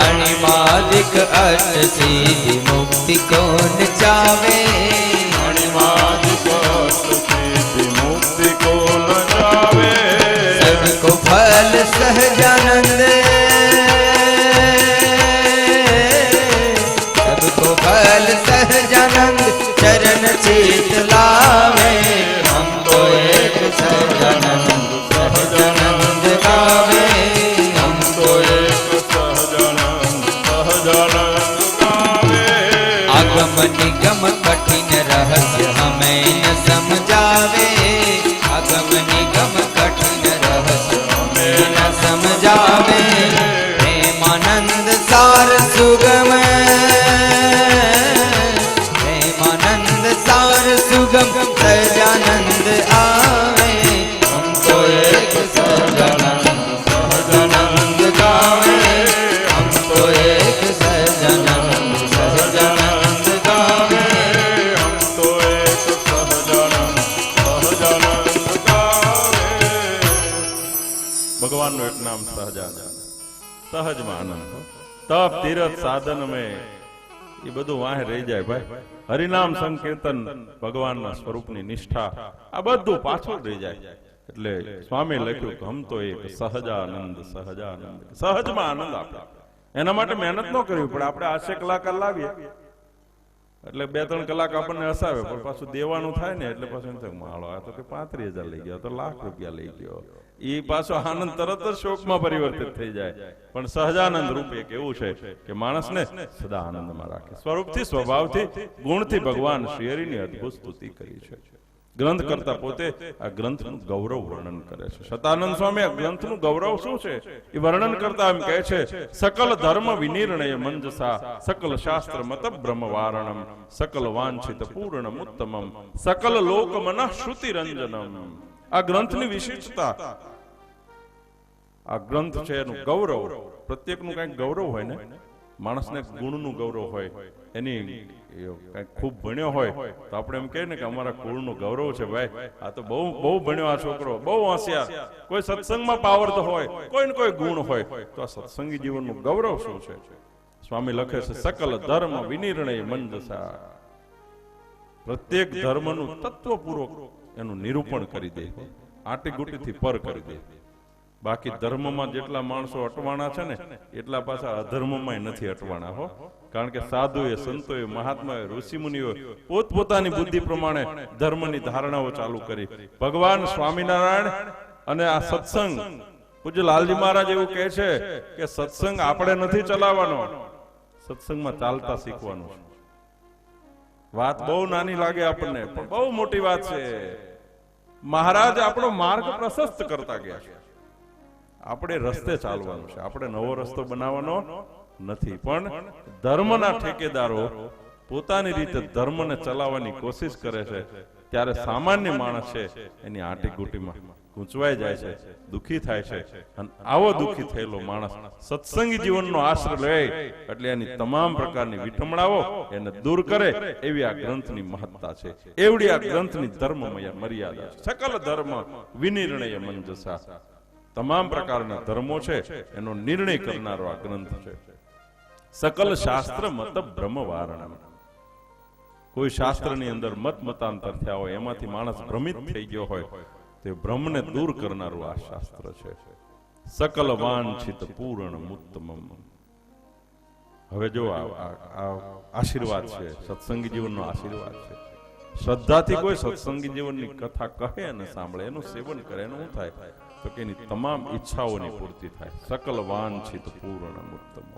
अणिमादिक अष्ट सिद्धि मुक्ति को न चावे. अणिमादिक अष्ट सिद्धि मुक्ति को न जावे. सबको फल सहजानंद, फल सहजानंद चरण चित लावे. हम तो एक सहजानंद सहजानंद गावे. सुगम सहजानंद आवे हमको एक सहजानंद सहजानंद गावे हमको एक सहजानंद सहजानंद गावे हमको एक સહજાનંદ સહજાનંદ ગાવે. ભગવાનનું એક નામ સહજાનંદ, સહજમાં આનંદ. તપ તીરથ સાધન મેં એ બધું વાહે રહી જાય ભાઈ. હરિનામ સંકીર્તન ભગવાનના સ્વરૂપની નિષ્ઠા આ બધું પાછળ રહી જાય. એટલે સ્વામી લખ્યું કે હમ તો એક સહજાનંદ સહજાનંદ, સહજમાં આનંદ આપે. એના માટે મહેનત ન કરવી પડે. આપણે 8 કલાક લાવીએ એટલે 2-3 કલાક આપણને હસાવે, પણ પાછું દેવાનું થાય ને એટલે પાછું એમ થાય માળો આ તો કે 35,000 લઈ ગયો, તો ₹1,00,000 લઈ ગયો. એ પાછો આનંદ તરત જ શોકમાં પરિવર્તિત થઈ જાય. પણ સહજાનંદ રૂપ એક એવું છે કે માણસને સદા આનંદમાં રાખે. સ્વરૂપથી, સ્વભાવથી, ગુણથી ભગવાન શ્રી હરિની અદ્ભુત સ્તુતિ કરી છે. ગ્રંથ કરતા પોતે આ ગ્રંથનું ગૌરવ વર્ણન કરે છે. સતાનંદ સ્વામી આ ગ્રંથનું ગૌરવ શું છે એ વર્ણન કરતા એમ કહે છે, સકલ ધર્મ વિનિર્ણય મંજસા સકલ શાસ્ત્ર મત બ્રહ્મ વારણમ સકલ વાંછિત પૂર્ણમ ઉત્તમમ સકલ લોક મનઃ શ્રુતિ રંજનમ. આ ગ્રંથની વિશિષ્ટતા, આ ગ્રંથ છે એનું ગૌરવ. પ્રત્યેકનું કંઈક ગૌરવ હોય ને, માણસને ગુણનું ગૌરવ હોય, એની કંઈક ખૂબ ભણ્યો હોય તો આપણે એમ કહીએ ને કે અમારા કુળનું ગૌરવ છે ભાઈ, આ તો બહુ ભણ્યો આ છોકરો, બહુ હોશિયાર. કોઈ સત્સંગમાં પાવર તો હોય, કોઈ ને કોઈ ગુણ હોય, તો આ સત્સંગી જીવનનું ગૌરવ શું છે? સ્વામી લખે છે, સકલ ધર્મ વિનિર્ણય મંજસા. પ્રત્યેક ધર્મનું તત્વપૂર્વક એનું નિરૂપણ કરી દે, આટીગુટીથી પર કરી દે. બાકી ધર્મમાં જેટલા માણસો અટવાણા છે ને એટલા પાછા અધર્મમાં નથી અટવાણા હો. કારણ કે સાધુએ, સંતોએ, મહાત્માએ, ઋષિમુનિઓ પોતપોતાની બુદ્ધિ પ્રમાણે ધર્મની ધારણાઓ ચાલુ કરી. ભગવાન સ્વામિનારાયણ અને આ સત્સંગ, પૂજ્ય લાલજી મહારાજ એવું કહે છે કે સત્સંગ આપણે નથી ચલાવવાનો, સત્સંગમાં ચાલતા શીખવાનું છે. વાત બહુ નાની લાગે આપણને, પણ બહુ મોટી વાત છે. મહારાજ આપણો માર્ગ પ્રશસ્ત કરતા ગયા છે. આપણે રસ્તે ચાલવાનું છે, આપણે નવો રસ્તો બનાવવાનો નથી. પણ ધર્મના ઠેકેદારો પોતાની રીતે ધર્મને ચલાવવાની કોશિશ કરે છે, ત્યારે સામાન્ય માણસ છે એની આંટીઘૂંટીમાં ગૂંચવાઈ જાય છે, દુઃખી થાય છે. અને આવો દુઃખી થયેલો માણસ સત્સંગી જીવનનો આશ્રય લે એટલે એની તમામ પ્રકારની વિઠમણાઓ એને દૂર કરે. એવી આ ગ્રંથની મહત્તા છે, એવડી આ ગ્રંથની ધર્મ મર્યાદા છે. સકલ ધર્મ વિનિર્ણય મંજસા. તમામ પ્રકારના ધર્મો છે એનો નિર્ણય કરનારો આ ગ્રંથ છે. સકલ શાસ્ત્ર મત બ્રહ્મ વારણમ. કોઈ શાસ્ત્રની અંદર મતાંતર થયા હોય, એમાંથી માણસ ભ્રમિત થઈ ગયો હોય, તે ભ્રમને દૂર કરનારું આ શાસ્ત્ર છે. સકલ વાંછિત પૂર્ણ ઉત્તમમ. હવે જો આ આશીર્વાદ છે, સત્સંગી જીવનનો આશીર્વાદ છે. શ્રદ્ધાથી કોઈ સત્સંગી જીવનની કથા કહે અને સાંભળે, એનું સેવન કરે, એનું શું થાય તો કે એની તમામ ઈચ્છાઓની પૂર્તિ થાય. સકલ વાંછિત પૂર્ણ ઉત્તમ.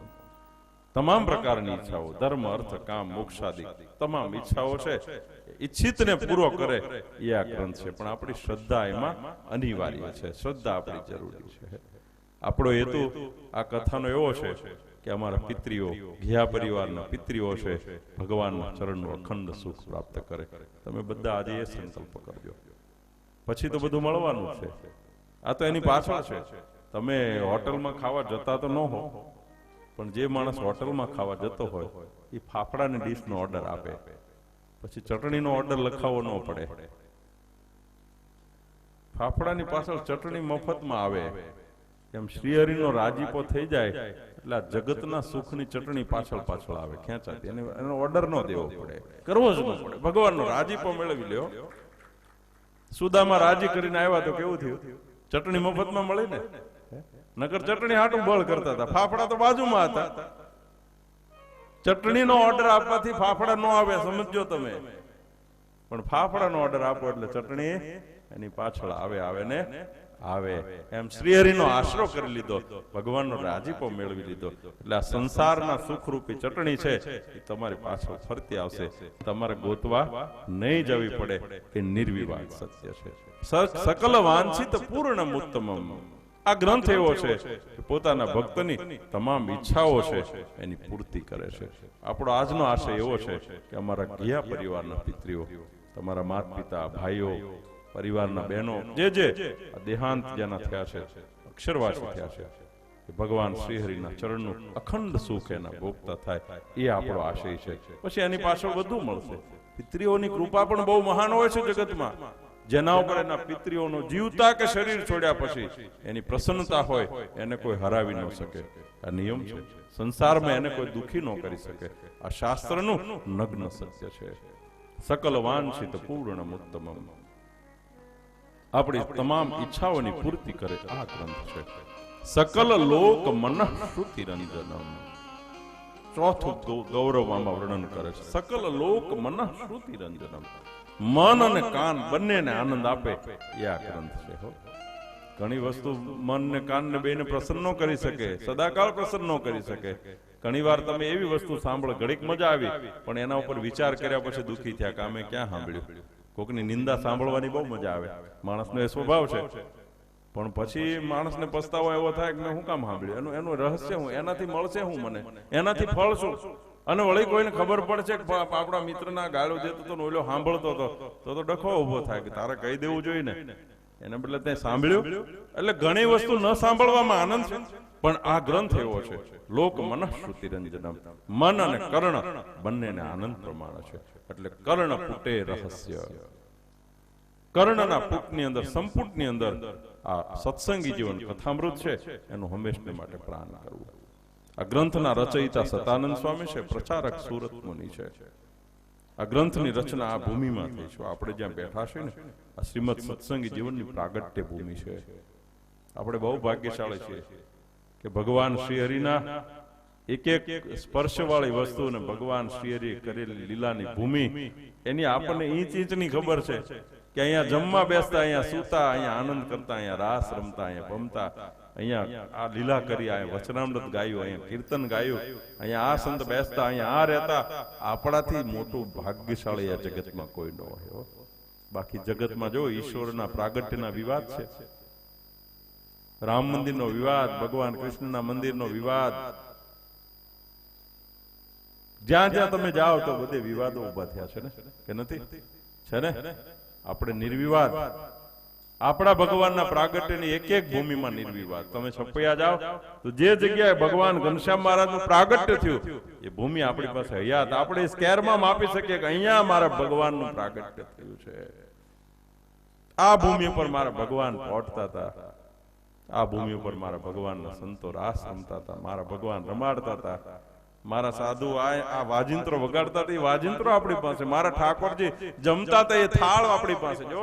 તમામ પ્રકારની ઈચ્છાઓ, ધર્મ, અર્થ, કામ, મોક્ષાદિ તમામ ઈચ્છાઓ છે, ઈચ્છિતને પૂરો કરે એ આ ગ્રંથ છે. પણ આપણી શ્રદ્ધા એમાં અનિવાર્ય છે, શ્રદ્ધા આપણી જરૂરી છે. આપણો હેતુ આ કથાનો એવો છે કે અમારા પિતરીઓ, ઘિયા પરિવારના પિતરીઓ છે, ભગવાનના ચરણનું અખંડ સુખ પ્રાપ્ત કરે. તમે બધા આજે એ સંકલ્પ કરજો, પછી તો બધું મળવાનું છે. આ તો એની પાછળ છે. તમે હોટલમાં ખાવા જતા તો ન હો, પણ જે માણસ હોટલમાં ખાવા જતો હોય એ ફાફડાની ડીશનો ઓર્ડર આપે, પછી ચટણીનો ઓર્ડર લખાવવો ન પડે. ફાફડાની પાછળ ચટણી મફતમાં આવે. એમ શ્રીહરિનો રાજીપો થઈ જાય એટલે આ જગતના સુખની ચટણી પાછળ આવે, ખેંચાતી. એનો ઓર્ડર ન દેવો પડે, કરવો જ ન પડે. ભગવાનનો રાજીપો મેળવી લ્યો. સુદામા રાજી કરીને આવ્યા તો કેવું થયું? ચટણી મફતમાં મળી ને. નગર ચટણી હાટું બળ કરતા હતા, ફાફડા તો બાજુમાં હતા. ચટણીનો ઓર્ડર આપવાથી ફાફડા ન આવે, સમજો તમે. પણ ફાફડાનો ઓર્ડર આપો એટલે ચટણી એની પાછળ આવે ને આવે. એમ શ્રીહરિનો આશરો કરી લીધો, ભગવાનનો રાજીપો મેળવી લીધો એટલે આ સંસારના સુખરૂપી ચટણી છે એ તમારી પાછળ ફરતી આવશે. તમારે ગોતવા નહીં જવી પડે. એ નિર્વિવાદ સત્ય છે. સકલ વાંછિત પૂર્ણ ઉત્તમમ. આ ગ્રંથ એવો છે કે પોતાના ભક્તની તમામ ઈચ્છાઓ છે એની પૂર્તિ કરે છે. આપણો આજનો આશય એવો છે કે અમારા ઘિયા પરિવારના પિતરીઓ તમારા માતા પિતા, ભાઈઓ, પરિવારના બહેનો, જે આ દેહાંત જેના થયા છે, અક્ષરવાસી થયા છે, કે ભગવાન શ્રીહરિના ચરણનું અખંડ સુખ એના ભોગતા થાય, એ આપણો આશય છે. પછી એની પાછળ બધું મળશે. પિતૃઓની કૃપા પણ બહુ મહાન હોય છે જગતમાં. જેના ઉપર એના પિતૃઓનો જીવતા કે શરીર છોડ્યા પછી એની પ્રસન્નતા હોય, એને કોઈ હરાવી ન શકે. આ નિયમ છે. સંસારમાં એને કોઈ દુખી ન કરી શકે. આ શાસ્ત્રનું નગ્ન સત્ય છે. સકલ વાંછિત પૂર્ણ ઉત્તમમ. આપણી તમામ ઈચ્છાઓની પૂર્તિ કરે આ ગ્રંથ છે. સકલ લોક મન શ્રુતિ રંજનમ. ચોથું ગૌરવ આમાં વર્ણન કરે છે. સકલ લોક મન શ્રુતિ રંજનમ. મન અને કાન બંનેને આનંદ આપે એ આ ગ્રંથ છે. હો, ઘણી વસ્તુ મન ને કાન ને બેને પ્રસન્ન ન કરી શકે, સદાકાળ પ્રસન્ન ન કરી શકે. ઘણી વાર તમે એવી વસ્તુ સાંભળો, ઘડીક મજા આવી, પણ એના ઉપર વિચાર કર્યા પછી દુઃખી થયા કે અમે ક્યાં સાંભળ્યું. કોકની નિંદા સાંભળવાની બહુ મજા આવે, માણસનો એ સ્વભાવ છે. પણ પછી માણસને પસ્તાવો એવો થાય કે મેં શું કામ સાંભળ્યું, એનું રહસ્ય હું, એનાથી મળશે હું, મને એનાથી ફળ શું. અને વળી કોઈને ખબર પડશે કે આપણા મિત્રના ગાળો દેતો હતો, ઓલો સાંભળતો હતો, તો ડખો ઉભો થાય કે તારે કહી દેવું જોઈએ ને. એના બદલે તે સાંભળ્યું. એટલે ઘણી વસ્તુ ન સાંભળવામાં આનંદ છે, પણ આ ગ્રંથ એવો છે. લોક મનઃશ્રુતિ રંજનમ. મન અને કર્ણ બંનેને આનંદ પ્રમાણે છે. એટલે કર્ણ પુટે રહસ્ય. કર્ણના પુટની અંદર, સંપુટની અંદર આ સત્સંગી જીવન કથામૃત છે, એનું હંમેશને માટે પ્રાણ કરવું. આ ગ્રંથના રચયિતા સતાનંદ સ્વામી છે, પ્રચારક સુરત મુનિ છે. આ ગ્રંથની રચના આ ભૂમિમાં થઈ છે. આપણે જ્યાં બેઠા છે ને, આ શ્રીમદ સત્સંગી જીવનની પ્રાગટ્ય ભૂમિ છે. આપણે બહુ ભાગ્યશાળી છીએ કે ભગવાન શ્રી હરિના એક એક સ્પર્શવાળી વસ્તુ ને ભગવાન શ્રી હરિએ કરેલી લીલાની ભૂમિ, એની આપણને ઈંચ ઈંચની ખબર છે કે અહીંયા જમવા બેસતા, અહીંયા સૂતા, અહીંયા આનંદ કરતા, અહીંયા રાસ રમતા, અહીંયા ભમતા, અહીંયા આ લીલા કરી, અહીંયા વચનામૃત ગાયું, અહીંયા કીર્તન ગાયું, અહીંયા આ સંત બેસતા, અહીંયા આ રહેતા. આપણાથી મોટું ભાગ્યશાળી આ જગતમાં કોઈ ન હોય. બાકી જગતમાં જો ઈશ્વરના પ્રાગટ્યના વિવાદ છે, રામ મંદિરનો વિવાદ, ભગવાન કૃષ્ણના મંદિરનો વિવાદ, જ્યાં જ્યાં તમે જાઓ તો બધે વિવાદો ઉભા થયા છે ને, કે નથી? છે ને? આપણે નિર્વિવાદ, આપણા ભગવાનના પ્રાગટ્યની એક એક ભૂમિમાં નિર્વિવાદ. તમે છપૈયા જાઓ તો જે જગ્યાએ ભગવાન ઘનશ્યામ મહારાજનું પ્રાગટ્ય થયું એ ભૂમિ આપણી પાસે હયાત. આપણે સ્કેરમાં માપી શકીએ કે અહીંયા મારા ભગવાનનું પ્રાગટ્ય થયું છે. આ ભૂમિ પર મારા ભગવાન પહોંચતા હતા, આ ભૂમિ ઉપર મારા ભગવાનના સંતો રાસ રમતા હતા, મારા ભગવાન રમાડતા હતા, મારા સાધુ આ વાજિંત્રો વગાડતા હતા, એ વાજિંત્રો આપણી પાસે, મારા ઠાકોરજી જમતા હતા, એ થાળ આપણી પાસે. જો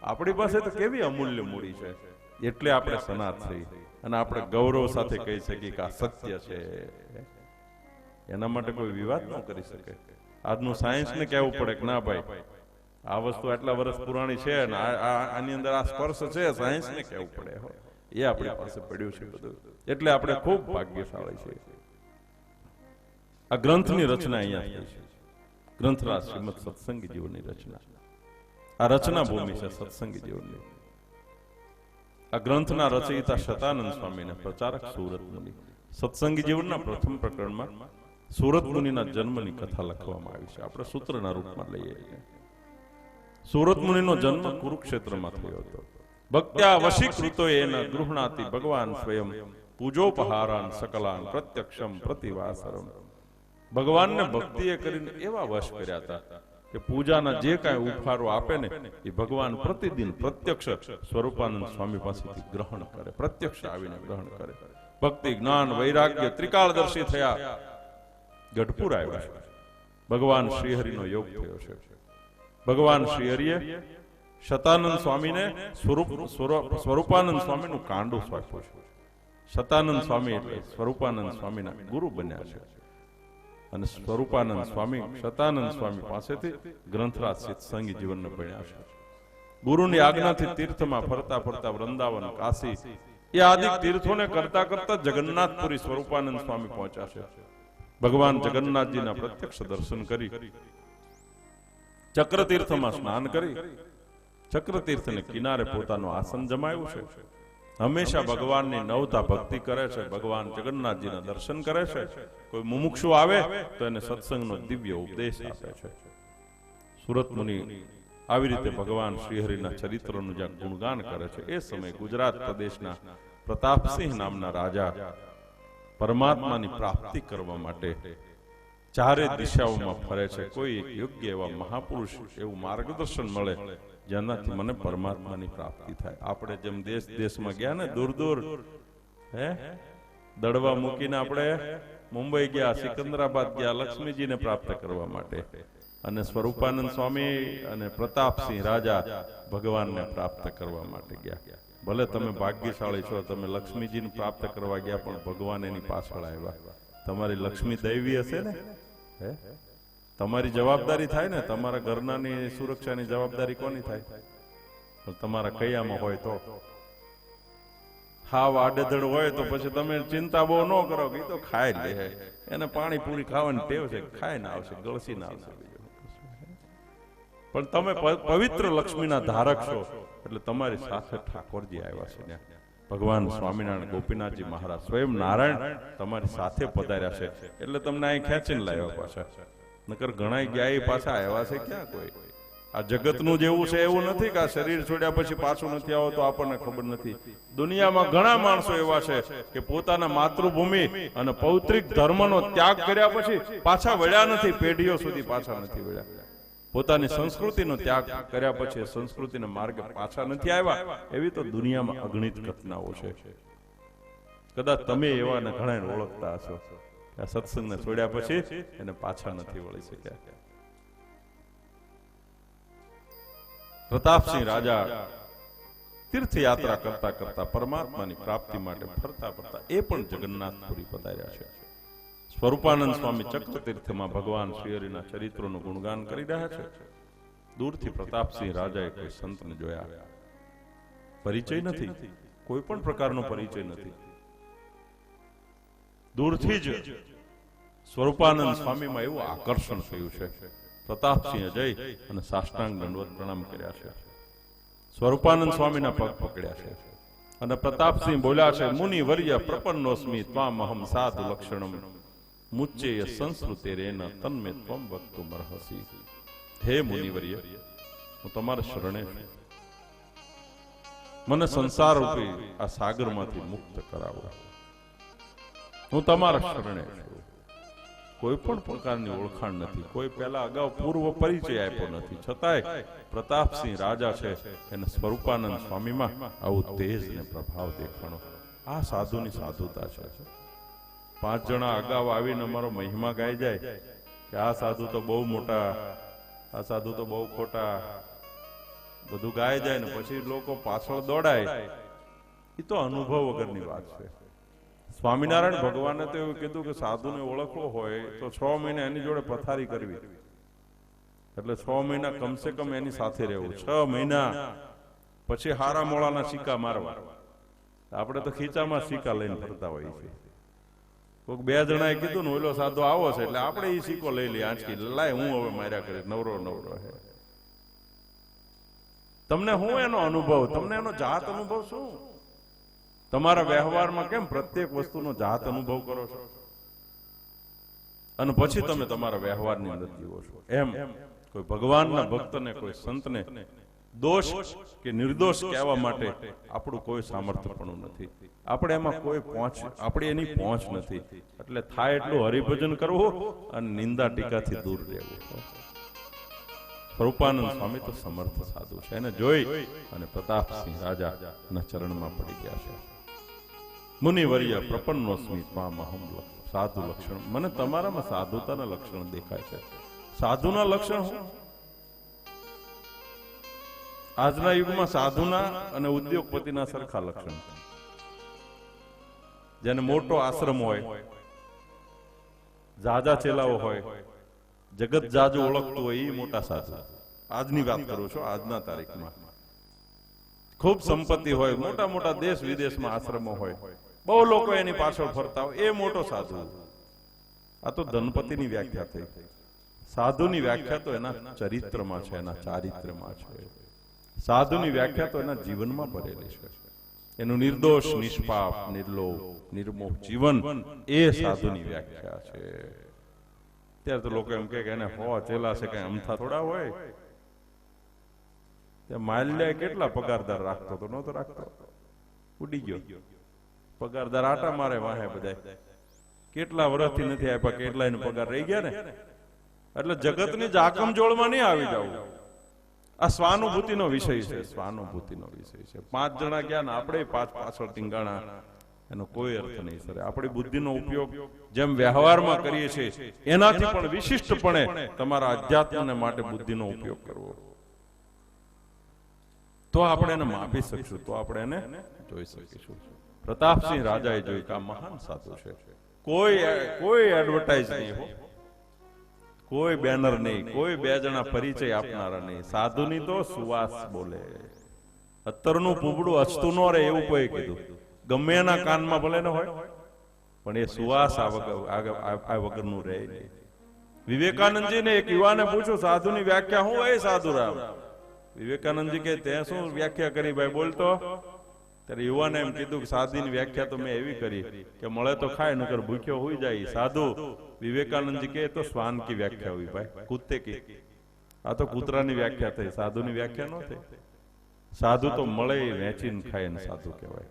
આપણી પાસે તો કેવી અમૂલ્ય મૂડી છે. એટલે આપણે સનાત થઈ અને આપણે ગૌરવ સાથે કહી શકીએ કે આ સત્ય છે. એના માટે કોઈ વિવાદ ન કરી શકે. આજનું સાયન્સ ને કહેવું પડે કે ના ભાઈ, આ વસ્તુ આટલા વર્ષ પુરાણી છે અને આની અંદર આ સ્પર્શ છે, સાયન્સ ને કહેવું પડે. એ આપણી પાસે પડ્યું છે બધું. એટલે આપણે ખૂબ ભાગ્યશાળી છીએ. આ ગ્રંથની રચના અહીંયા થઈ છે. ગ્રંથના શ્રીમદ સત્સંગી જીવનની રચના, આ રચના ભૂમિ છે સત્સંગી જીવનની. આ ગ્રંથના રચયિતા શતાનંદ સ્વામીના પ્રચારક સુરત મુનિ. સત્સંગી જીવનના પ્રથમ પ્રકરણમાં સુરત મુનિના જન્મની કથા લખવામાં આવી છે. આપણે સૂત્રના રૂપમાં લઈએ છીએ. સુરત મુનિનો જન્મ કુરુક્ષેત્રમાં થયો હતો. ભક્ત્યા વશીકૃતો એન ગૃહણાતિ ભગવાન સ્વયં પૂજોપહારાન સકલાન પ્રત્યક્ષમ પ્રતિવાસરમ. ભગવાનને ભક્તિએ કરીને એવા વશ કર્યા હતા કે પૂજાના જે કાંઈ ઉપહારો આપે ને એ ભગવાન પ્રતિદિન પ્રત્યક્ષ સ્વરૂપાનંદ સ્વામી પાસેથી ગ્રહણ કરે, પ્રત્યક્ષ આવીને ગ્રહણ કરે. ભક્તિ, જ્ઞાન, વૈરાગ્ય ત્રિકાળદર્શી થયા. ગઢપુર આવ્યા છે. ભગવાન શ્રીહરિનો યોગ થયો છે. ભગવાન શ્રીહરિએ શતાનંદ સ્વામીને સ્વરૂપાનંદ સ્વામીનું કાંડું સ્વાપ્યું છે. શતાનંદ સ્વામી એટલે સ્વરૂપાનંદ સ્વામીના ગુરુ બન્યા છે. અને સ્વરૂપાનંદ સ્વામી શતાનંદ સ્વામી પાસેથી ગ્રંથરાજ સત્સંગી જીવનને ભણ્યા છે. ગુરુની આજ્ઞાથી તીર્થમાં ફરતા ફરતા વૃંદાવન, કાશી એ આદિ તીર્થોને કરતા કરતા જગન્નાથપુરી સ્વરૂપાનંદ સ્વામી પહોંચ્યા છે. ભગવાન જગન્નાથજીના પ્રત્યક્ષ દર્શન કરી ચક્રતીર્થમાં સ્નાન કરી ચક્રતીર્થને કિનારે પોતાનું આસન જમાવ્યું છે. હંમેશા ભગવાનની નવતા ભક્તિ કરે છે. ભગવાન જગન્નાથજીના દર્શન કરે છે. કોઈ મુમુક્ષુ આવે તો એને સત્સંગનો દિવ્ય ઉપદેશ આપે છે. સુરત મુનિ આવી રીતે ભગવાન શ્રીહરિના ચરિત્રનું જ્યાં ગુણગાન કરે છે એ સમયે ગુજરાત પ્રદેશના પ્રતાપસિંહ નામના રાજા પરમાત્માની પ્રાપ્તિ કરવા માટે ચારે દિશાઓમાં ફરે છે. કોઈ એક યોગ્ય એવા મહાપુરુષ એવું માર્ગદર્શન મળે જેનાથી મને પરમાત્માની પ્રાપ્તિ થાય. આપણે જેમ દેશ દેશમાં ગયા ને દૂર દૂર દડવા મૂકીને આપણે મુંબઈ ગયા, સિકંદરાબાદ ગયા લક્ષ્મીજીને પ્રાપ્ત કરવા માટે, અને સ્વરૂપાનંદ સ્વામી અને પ્રતાપસિંહ રાજા ભગવાનને પ્રાપ્ત કરવા માટે ગયા. ભલે તમે ભાગ્યશાળી છો, તમે લક્ષ્મીજીને પ્રાપ્ત કરવા ગયા પણ ભગવાન એની પાછળ આવ્યા. તમારી લક્ષ્મી દૈવી હશે ને, તમારી જવાબદારી થાય ને, તમારા ઘરનાની સુરક્ષાની જવાબદારી કોની થાય? તમારા કયામાં હોય તો. હાવ આડેધડ હોય તો પછી તમે ચિંતા બહુ ન કરો કે તો ખાઈ લે, એને પાણી પૂરી ખાવાની ટેવ છે, ખાઈ ના આવશે, ગળસી ના આવશે. પણ તમે પવિત્ર લક્ષ્મીના ધારક છો એટલે તમારી સાથે ઠાકોરજી આવ્યા છે ને. ભગવાન સ્વામિનારાયણ ગોપીનાથજી મહારાજ સ્વયં નારાયણ તમારી સાથે પધાર્યા છે એટલે તમને અહીં ખેંચીને લાવ્યા પાછા. નકર ઘણા ગયા એ પાછા આવ્યા છે ક્યાં? કોઈ આ જગતનું જેવું છે એવું નથી કે આ શરીર છોડ્યા પછી પાછું નથી આવો તો આપણને ખબર નથી. દુનિયામાં ઘણા માણસો એવા છે કે પોતાના માતૃભૂમિ અને પૌત્રિક ધર્મનો ત્યાગ કર્યા પછી પાછા વળ્યા નથી, પેઢીઓ સુધી પાછા નથી વળ્યા. પોતાની સંસ્કૃતિનો ત્યાગ કર્યા પછી સંસ્કૃતિના માર્ગે પાછા નથી આવ્યા. એવી તો દુનિયામાં અગણિત ઘટનાઓ છે. કદાચ તમે એવાને ઘણા ઓળખતા હશો કે આ સત્સંગને છોડ્યા પછી એને પાછા નથી વળી શક્યા. પ્રતાપસિંહ રાજા તીર્થયાત્રા કરતા કરતા પરમાત્માની પ્રાપ્તિ માટે ફરતા ફરતા એ પણ જગન્નાથપુરી પધાર્યા છે. સ્વરૂપાનંદ સ્વામી ચક્રતીર્થમાં ભગવાન શ્રીહરિના ચરિત્રોનું ગુણગાન કરી રહ્યા છે. દૂરથી પ્રતાપસિંહ રાજાએ કોઈ સંતને જોયા. પરિચય નથી, કોઈ પણ પ્રકારનો પરિચય નથી. દૂરથી જ સ્વરૂપાનંદ સ્વામીમાં એવું આકર્ષણ થયું છે. પ્રતાપસિંહે જઈ અને સાષ્ટાંગ દંડવત પ્રણામ કર્યા છે. સ્વરૂપાનંદ સ્વામીના પગ પકડ્યા છે અને પ્રતાપસિંહ બોલ્યા છે, મુનિ વર્ય પ્રપન્નોસ્મિ ત્વામહમ સાધુ લક્ષણમ મુચ્ચેય સંસ્કૃતેરેન તન્મે ત્વમ વક્તુમ અર્હસી. હે મુનિવર્ય, હું તમારા શરણે છું. મને સંસાર રૂપી આ સાગરમાંથી મુક્ત કરાવો. હું તમારા શરણે છું. કોઈ પણ પ્રકારની ઓળખાણ નથી, કોઈ પહેલા અગાઉ પૂર્વ પરિચય આપ્યો નથી. છતાંય પ્રતાપસિંહ રાજા છે એને સ્વરૂપાનંદ સ્વામીમાં આવું તેજ ને પ્રભાવ દેખાણો. આ સાધુની સાધુતા છે. 5 જણા અગાઉ આવીને અમારો મહિમા ગાઈ જાય કે આ સાધુ તો બહુ મોટા, આ સાધુ તો બહુ ખોટા, બધું ગાઈ જાય ને પછી લોકો પાછળ દોડાય, એ તો અનુભવ વગરની વાત છે. સ્વામિનારાયણ ભગવાને તો એવું કીધું કે સાધુને ઓળખવો હોય તો 6 મહિના એની જોડે પથારી કરવી, એટલે 6 મહિના કમસે કમ એની સાથે રહેવું. 6 મહિના પછી હારા મોળાના સિક્કા મારવા. આપણે તો ખીચામાં સિક્કા લઈને ફરતા હોઈએ છીએ. કોઈક 2 જણાએ કીધું ને ઓલો સાધુ આવો છે એટલે આપણે એ સિક્કો લઈ લઈએ, આંચકી લાય હું હવે માર્યા કરી, નવરો નવરો હે. તમને હું એનો અનુભવ, તમને એનો જાત અનુભવ શું? તમારા વ્યવહારમાં કેમ પ્રત્યેક વસ્તુનો જાત અનુભવ કરો છો અને પછી તમે તમારા વ્યવહારની અંદર જીવો છો? એમ કોઈ ભગવાનના ભક્તને, કોઈ સંતને દોષ કે નિર્દોષ કહેવા માટે આપણું કોઈ સામર્થ્યપણું નથી. આપણે એમાં કોઈ પહોંચ, આપણી એની પહોંચ નથી. એટલે થાય એટલું હરિભજન કરવું અને નિંદા ટીકાથી દૂર રહેવું. સ્વરૂપાનંદ સ્વામી તો સમર્થ સાધુ છે. એને જોઈ અને પ્રતાપસિંહ રાજાના ચરણમાં પડી ગયા છે. મુનિવર્ય પ્રપન્નોસ્મિ ત્વામહમ સાધુ લક્ષણ. મને તમારામાં સાધુતાના લક્ષણ દેખાય છે. સાધુના લક્ષણ શું? આજના યુગમાં સાધુના અને ઉદ્યોગપતિના સરખા લક્ષણ. જેને મોટો આશ્રમ હોય, જાજા ચેલાઓ હોય, જગત જાજુ ઓળખતું હોય, એ મોટા સાધુ. આજની વાત કરું છું, આજના તારીખમાં. ખૂબ સંપત્તિ હોય, મોટા મોટા દેશ વિદેશમાં આશ્રમો હોય, બહુ લોકો એની પાછળ ફરતા હોય, એ મોટો સાધુ. આ તો ધનપતિની વ્યાખ્યા થઈ. સાધુની વ્યાખ્યા તો એના ચરિત્રમાં છે, એના ચારિત્ર્યમાં છે. સાધુની વ્યાખ્યા તો એના જીવનમાં ભરેલી છે. એનું નિર્દોષ, નિષ્પાપ, નિર્લોભ, નિર્મોહ જીવન એ સાધુની વ્યાખ્યા છે. ત્યારે તો લોકો એમ કે એને હો ચેલા છે, કઈ અમથા થોડા હોય. માલ્યા કેટલા પગારદાર રાખતો તો? નતો રાખતો, ઉડી ગયો. પગારદાર આટા મારે વાહે બધા, કેટલા વર્ષથી નથી આપ્યા, કેટલા એનો પગાર રહી ગયા ને. એટલે જગતની જાકમ જોડમાં નહીં આવી જવું. આ સ્વાનુભૂતિનો વિષય છે, સ્વાનુભૂતિનો વિષય છે. 5 જણા ગયા ને આપણે 5 પાછળ ટીંગાણા, એનો કોઈ અર્થ નહીં સર. આપણી બુદ્ધિનો ઉપયોગ જેમ વ્યવહારમાં કરીએ છીએ એનાથી પણ વિશિષ્ટપણે તમારા અધ્યાત્મને માટે બુદ્ધિનો ઉપયોગ કરવો, તો આપણે એને માપી શકશું, તો આપણે એને જોઈ શકીશું. પ્રતાપસિંહ રાજાએ જોયું કે આ મહાન સાધુ છે. કોઈ એડવર્ટાઇઝ નહીં હો, કોઈ બેનર નહીં, કોઈ 2 જણા પરિચય આપનારા નહીં. સાધુની તો સુવાસ બોલે. અત્તરનું પૂબડું અચતું ન રહે એવું કોઈ કીધું. ગમે એના કાનમાં ભલે ન હોય, પણ એ સુવાસ આ વગરનું રહે નહીં. વિવેકાનંદજીને એક યુવાને પૂછ્યું સાધુની વ્યાખ્યા શું હોય સાધુરામ? વિવેકાનંદજી કે તે શું વ્યાખ્યા કરી ભાઈ, બોલતો. ત્યારે યુવાને એમ કીધું કે સાધુની વ્યાખ્યા તો મેં એવી કરી કે મળે તો ખાય, નકર ભૂખ્યો હોઈ જાય. સાધુ વિવેકાનંદજી કે તો શ્વાન કી વ્યાખ્યા हुई ભાઈ, કૂતે કી. આ તો કૂતરાની વ્યાખ્યા થઈ, સાધુની વ્યાખ્યા ન થઈ. સાધુ તો મળે વેચીને ખાય ને સાધુ કહેવાય.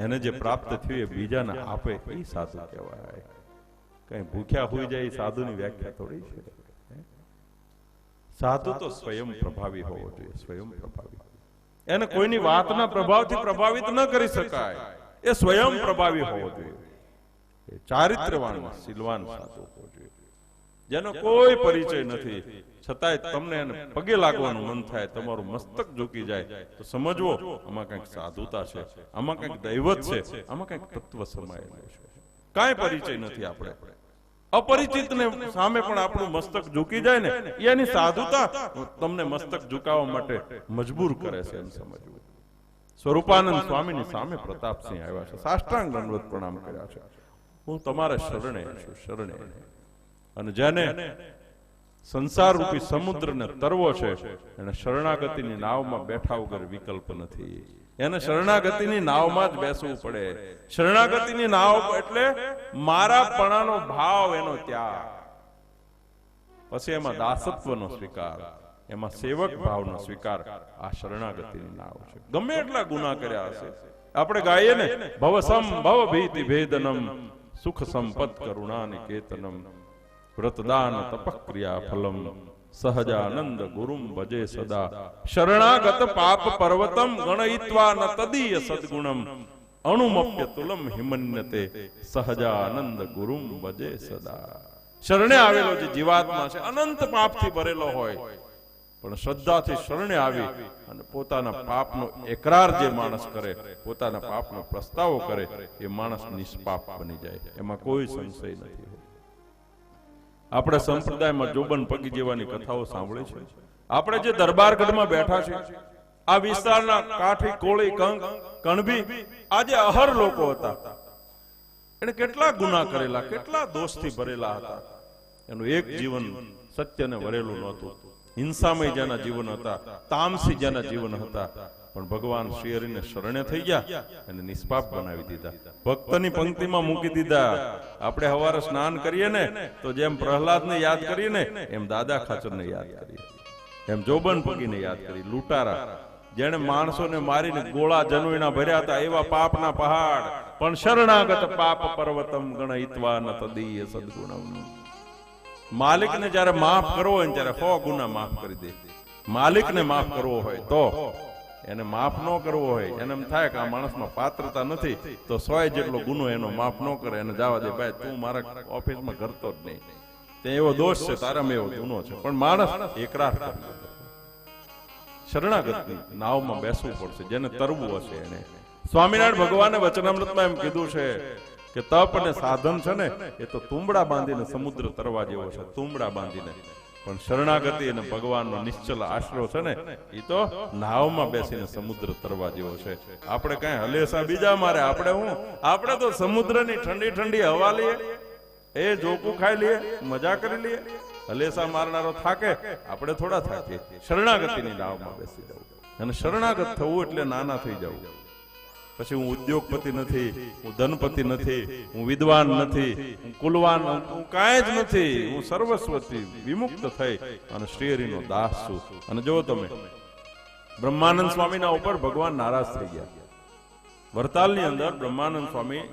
એને જે પ્રાપ્ત થયું એ બીજાને આપે એ સાધુ કહેવાય. કઈ ભૂખ્યા હોઈ જાય સાધુની વ્યાખ્યા થોડી છે. સાધુ તો સ્વયં પ્રભાવી હોવો જોઈએ, સ્વયં પ્રભાવી. એને કોઈની વાતના પ્રભાવથી પ્રભાવિત ન કરી શકાય. એ સ્વયં પ્રભાવી હોવો જોઈએ. એ ચારિત્રવાન શીલવાન સાધુ હોવો જોઈએ, જેનો કોઈ પરિચય નથી છતાંય તમને એને પગે લાગવાનું મન થાય, તમારું મસ્તક ઝૂકી જાય તો સમજવો આમાં કંઈક સાધુતા છે, આમાં કંઈક દૈવત છે, આમાં કંઈક તત્વ સમાયેલું છે. કાંઈ પરિચય નથી. આપણે અપરિચિતને સામે પણ આપણું મસ્તક ઝૂકી જાય ને, એની સાધુતા તમને મસ્તક ઝુકાવવા માટે મજબૂર કરે છે, એમ સમજવું. સ્વરૂપાનંદ સ્વામીની સામે પ્રતાપસિંહ આવ્યા છે, સાષ્ટાંગ દંડવત પ્રણામ કર્યા છે. હું તમારા શરણે છું, શરણે. અને જેને સંસાર રૂપી સમુદ્રને તરવો છે એને શરણાગતિની નાવમાં બેઠા વગર વિકલ્પ નથી. એને શરણાગતિની નાવમાં જ બેસવું પડે. શરણાગતિની નાવ એટલે મારાપણાનો ભાવ, એનો ત્યાગ, પછી એમાં દાસત્વનો સ્વીકાર, એમાં સેવક ભાવનો સ્વીકાર. આ શરણાગતિની નાવ છે. ગમે એટલા ગુના કર્યા હશે, આપણે ગાઈએ ને ભવસમ ભવ ભીતિ ભેદનમ સુખ સંપત કરુણા નિકેતનમ વ્રતદાન તપક્રિયા ફલમ સહજાનંદ ગુરુમ ભજે સદા શરણાગત પાપ પર્વતમ ગણયિત્વા ન તદીય સદ્ગુણમ અણુમપ્ય તુલમ હિમન્યતે સહજાનંદ ગુરુમ ભજે સદા. શરણે આવેલો જે જીવાત્મા છે અનંત પાપથી ભરેલો હોય, પણ શ્રદ્ધાથી શરણે આવી અને પોતાના પાપનો એકરાર જે માણસ કરે, પોતાના પાપનો પ્રસ્તાવો કરે, એ માણસ નિષ્પાપ બની જાય. એમાં કોઈ સંશય નથી. આપણે સંપ્રદાયમાં જોબન પગી જેવાની કથાઓ સાંભળી છે. આપણે જે દરબારગઢમાં બેઠા છે, આ વિસ્તારના કાઠી, કોળી, કંક, કણભી, આજે અહર લોકો હતા. એને કેટલા ગુના કરેલા, કેટલા દોષથી ભરેલા હતા. એનું એક જીવન સત્યને વરેલું નહોતું. હિંસામય જેના જીવન હતા, તામસી જેના જીવન હતા, પણ ભગવાન શ્રી હરિને શરણે થઈ ગયા અને નિષ્પાપ બનાવી દીધા. ભક્તની પંક્તિમાં મૂકી દીધા. આપણે સવારે સ્નાન કરીએ ને તો જેમ પ્રહલાદને યાદ કરીએ ને, એમ દાદા ખાચરને યાદ કરીએ, એમ જોબન પગીને યાદ કરી. લૂંટારા જેને માણસોને મારીને ગોળા જનોઈના ભર્યા હતા, એવા પાપના પહાડ, પણ શરણાગત પાપ પર્વતમ ગણયિત્વા ન તદીય સદ્ગુણમ. માલિકને જ્યારે માફ કરવો હોય ત્યારે 100 ગુના માફ કરી દે. માલિકને માફ કરવો હોય તો, એને માફ ન કરવો હોય, એને એમ થાય કે આ માણસમાં પાત્રતા નથી, તો 100 જેટલો ગુનો એનો માફ ન કરે, એને જવા દે, ભાઈ તું મારા ઓફિસમાં કરતો જ નહીં, તે એવો દોષ છે, તારામાં એવો ગુનો છે. પણ માણસ એકરાર કરે. શરણાગતની નાવમાં બેસવું પડશે, જેને તરવું હશે એને. સ્વામિનારાયણ ભગવાને વચનામૃતમાં એમ કીધું છે કે તપ અને સાધન છે ને, એ તો તુંબડા બાંધીને સમુદ્ર તરવા જેવો છે, તુંબડા બાંધીને. પણ શરણાગતિ અને ભગવાનનો નિશ્ચલ આશરો છે ને, એ તો નાવમાં બેસીને સમુદ્ર તરવા જેવો છે. આપણે કઈ હલેસા બીજા મારે, આપણે તો સમુદ્રની ઠંડી ઠંડી હવા લઈએ, એ જોકું ખાઈ લઈએ, મજા કરી લઈએ. હલેસા મારનારો થાકે, આપણે થોડા થાકીએ. શરણાગતિની નાવમાં બેસી જવું, અને શરણાગત થવું એટલે નાના થઈ જવું. પછી હું ઉદ્યોગપતિ નથી, હું ધનપતિ નથી, હું વિદ્વાન નથી, હું કુલવાન, હું કાંઈ જ નથી, હું સર્વસ્વથી વિમુક્ત થઈ અને શ્રીહરિનો દાસ છું. અને જો તમે બ્રહ્માનંદ સ્વામીના ઉપર ભગવાન નારાજ થઈ ગયા. વરતાલની અંદર બ્રહ્માનંદ સ્વામી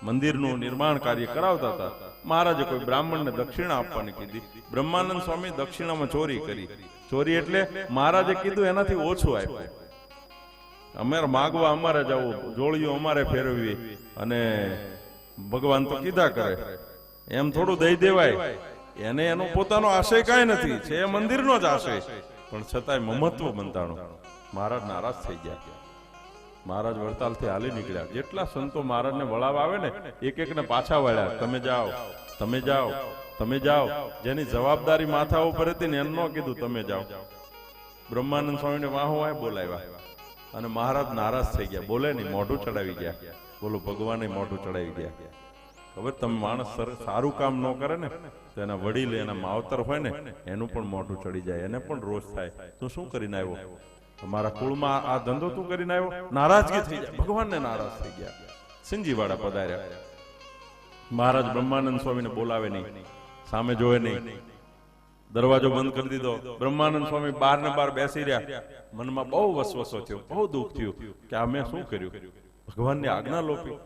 મંદિરનું નિર્માણ કાર્ય કરાવતા હતા. મહારાજે કોઈ બ્રાહ્મણને દક્ષિણા આપવાની કીધી. બ્રહ્માનંદ સ્વામી દક્ષિણામાં ચોરી કરી. ચોરી એટલે મહારાજે કીધું એનાથી ઓછું આપ્યું. અમારે માગવા અમારે જવું, જોડીઓ અમારે ફેરવવી, અને ભગવાન તો કીધા કરે એમ થોડું દઈ દેવાય. એને એનો પોતાનો આશય કાંઈ નથી, છે એ મંદિરનો જ આશય, પણ છતાંય મમત્વ બંધાણું. મહારાજ નારાજ થઈ ગયા. મહારાજ વડતાલથી હાલી નીકળ્યા. જેટલા સંતો મહારાજને વળાવા આવે ને એક એકને પાછા વળ્યા. તમે જાઓ, તમે જાઓ, તમે જાઓ. જેની જવાબદારી માથા ઉપર હતી ને એમ ન કીધું તમે જાઓ. બ્રહ્માનંદ સ્વામીને વાહો વાહ બોલાવ્યા અને મહારાજ નારાજ થઈ ગયા. બોલે નહીં, મોઢું ચડાવી ગયા. બોલો, ભગવાને મોઢું ચડાવી ગયા. ખબર, તમે માણસ સારું કામ ન કરે ને તો એના વડીલ, એના માવતર હોય ને એનું પણ મોઢું ચડી જાય, એને પણ રોષ થાય. તું શું કરીને આવ્યો? તમારા કુળમાં આ ધંધો તું કરીને આવ્યો? નારાજગી થઈ જાય. ભગવાનને નારાજ થઈ ગયા. સિંજીવાડા પધાર્યા. મહારાજ બ્રહ્માનંદ સ્વામીને બોલાવે નહીં, સામે જોવે નહીં. દરવાજો બંધ કરી દીધો. બ્રહ્માનંદ સ્વામી બહાર ને બહાર બેસી રહ્યા. મનમાં બહુ વસવસો થયો, બહુ દુઃખ થયું કે આ મેં શું કર્યું? ભગવાનની આજ્ઞા લોપી.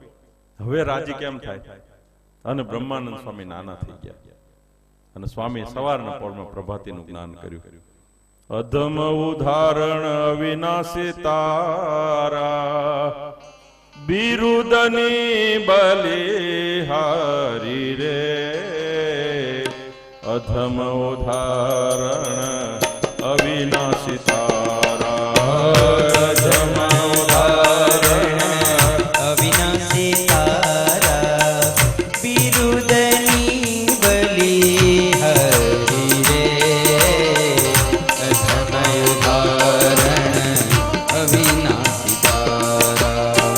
હવે રાજી કેમ થાય? અને બ્રહ્માનંદ સ્વામી નાના થઈ ગયા. અને સ્વામી સવારના પોરમાં પ્રભાતીનું જ્ઞાન કર્યું. અધમ ઉદાહરણ અવિનાશી તારા, બિરુદની બલિહારી રે. અધમ ઉદાહરણ અવિનાશી તારા, અધમ ઉદાહરણ અવિનાશી તારા, બિરુદની બલિહારી રે. અધમ ઉદાહરણ અવિનાશી તારા,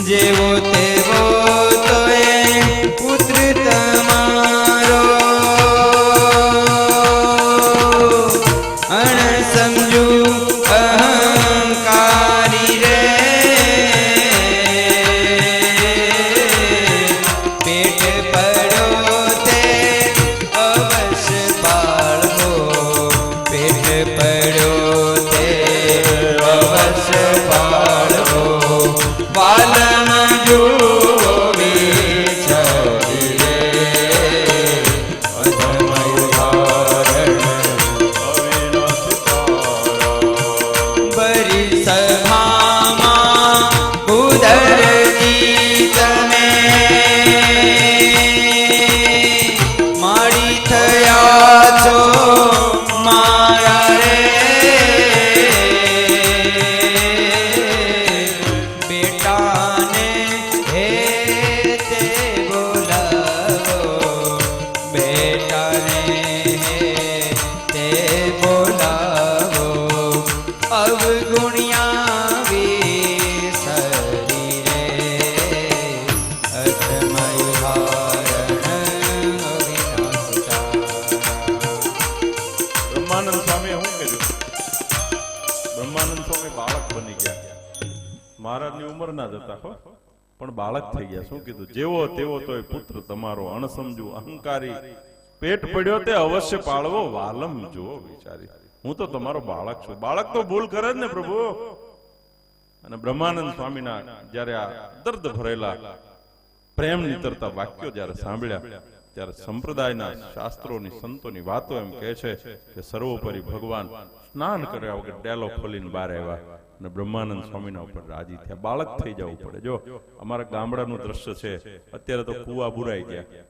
જેવો તેવો તોય પુત્ર તમારો, અણસમજુ અહંકારી રે. પેટ પડ્યો તે અવશ્ય પાળવો, પેટ પડ્યો તે અવશ્ય પાળવો. પાલન જોવી છરી રે. અધમ ઉદાહરણ બરી સભામાં ઉદરજી તમે, માડી થયા છો મારા રે. બેટાને હે તે બોલાવો, બેટાને હે તે બોલાવો. અવગુણ્યા વિસરી રે. અધમ ઉદાહરણ અવિનાશી તારા. બ્રહ્માનંદ સ્વામી શું કર્યું? બ્રહ્માનંદ સ્વામી બાળક બની ગયા. મહારાજની ઉંમર ના જતા હો, પણ બાળક થઈ ગયા. શું કીધું? જેવો તેવો તોય પુત્ર તમારો, અણસમજુ અહંકારી. પેટ પડ્યો તે અવશ્ય પાળવો, વાલમ જો વિચારી. હું તો તમારો બાળક છું. બાળક તો ભૂલ કરે જ ને પ્રભુ. અને બ્રહ્માનંદ સ્વામીના જયારે આ દર્દ ભરેલા પ્રેમ નીતરતા વાક્યો જયારે સાંભળ્યા, ત્યારે સંપ્રદાયના શાસ્ત્રોની, સંતોની વાતો એમ કહે છે કે સર્વોપરી ભગવાન સ્નાન કર્યા વગર ડેલો ખોલીને બહાર આવ્યા અને બ્રહ્માનંદ સ્વામીના ઉપર રાજી થયા. બાળક થઈ જવું પડે. જો અમારા ગામડાનું દ્રશ્ય છે. અત્યારે તો કુવા બુરાઈ ગયા.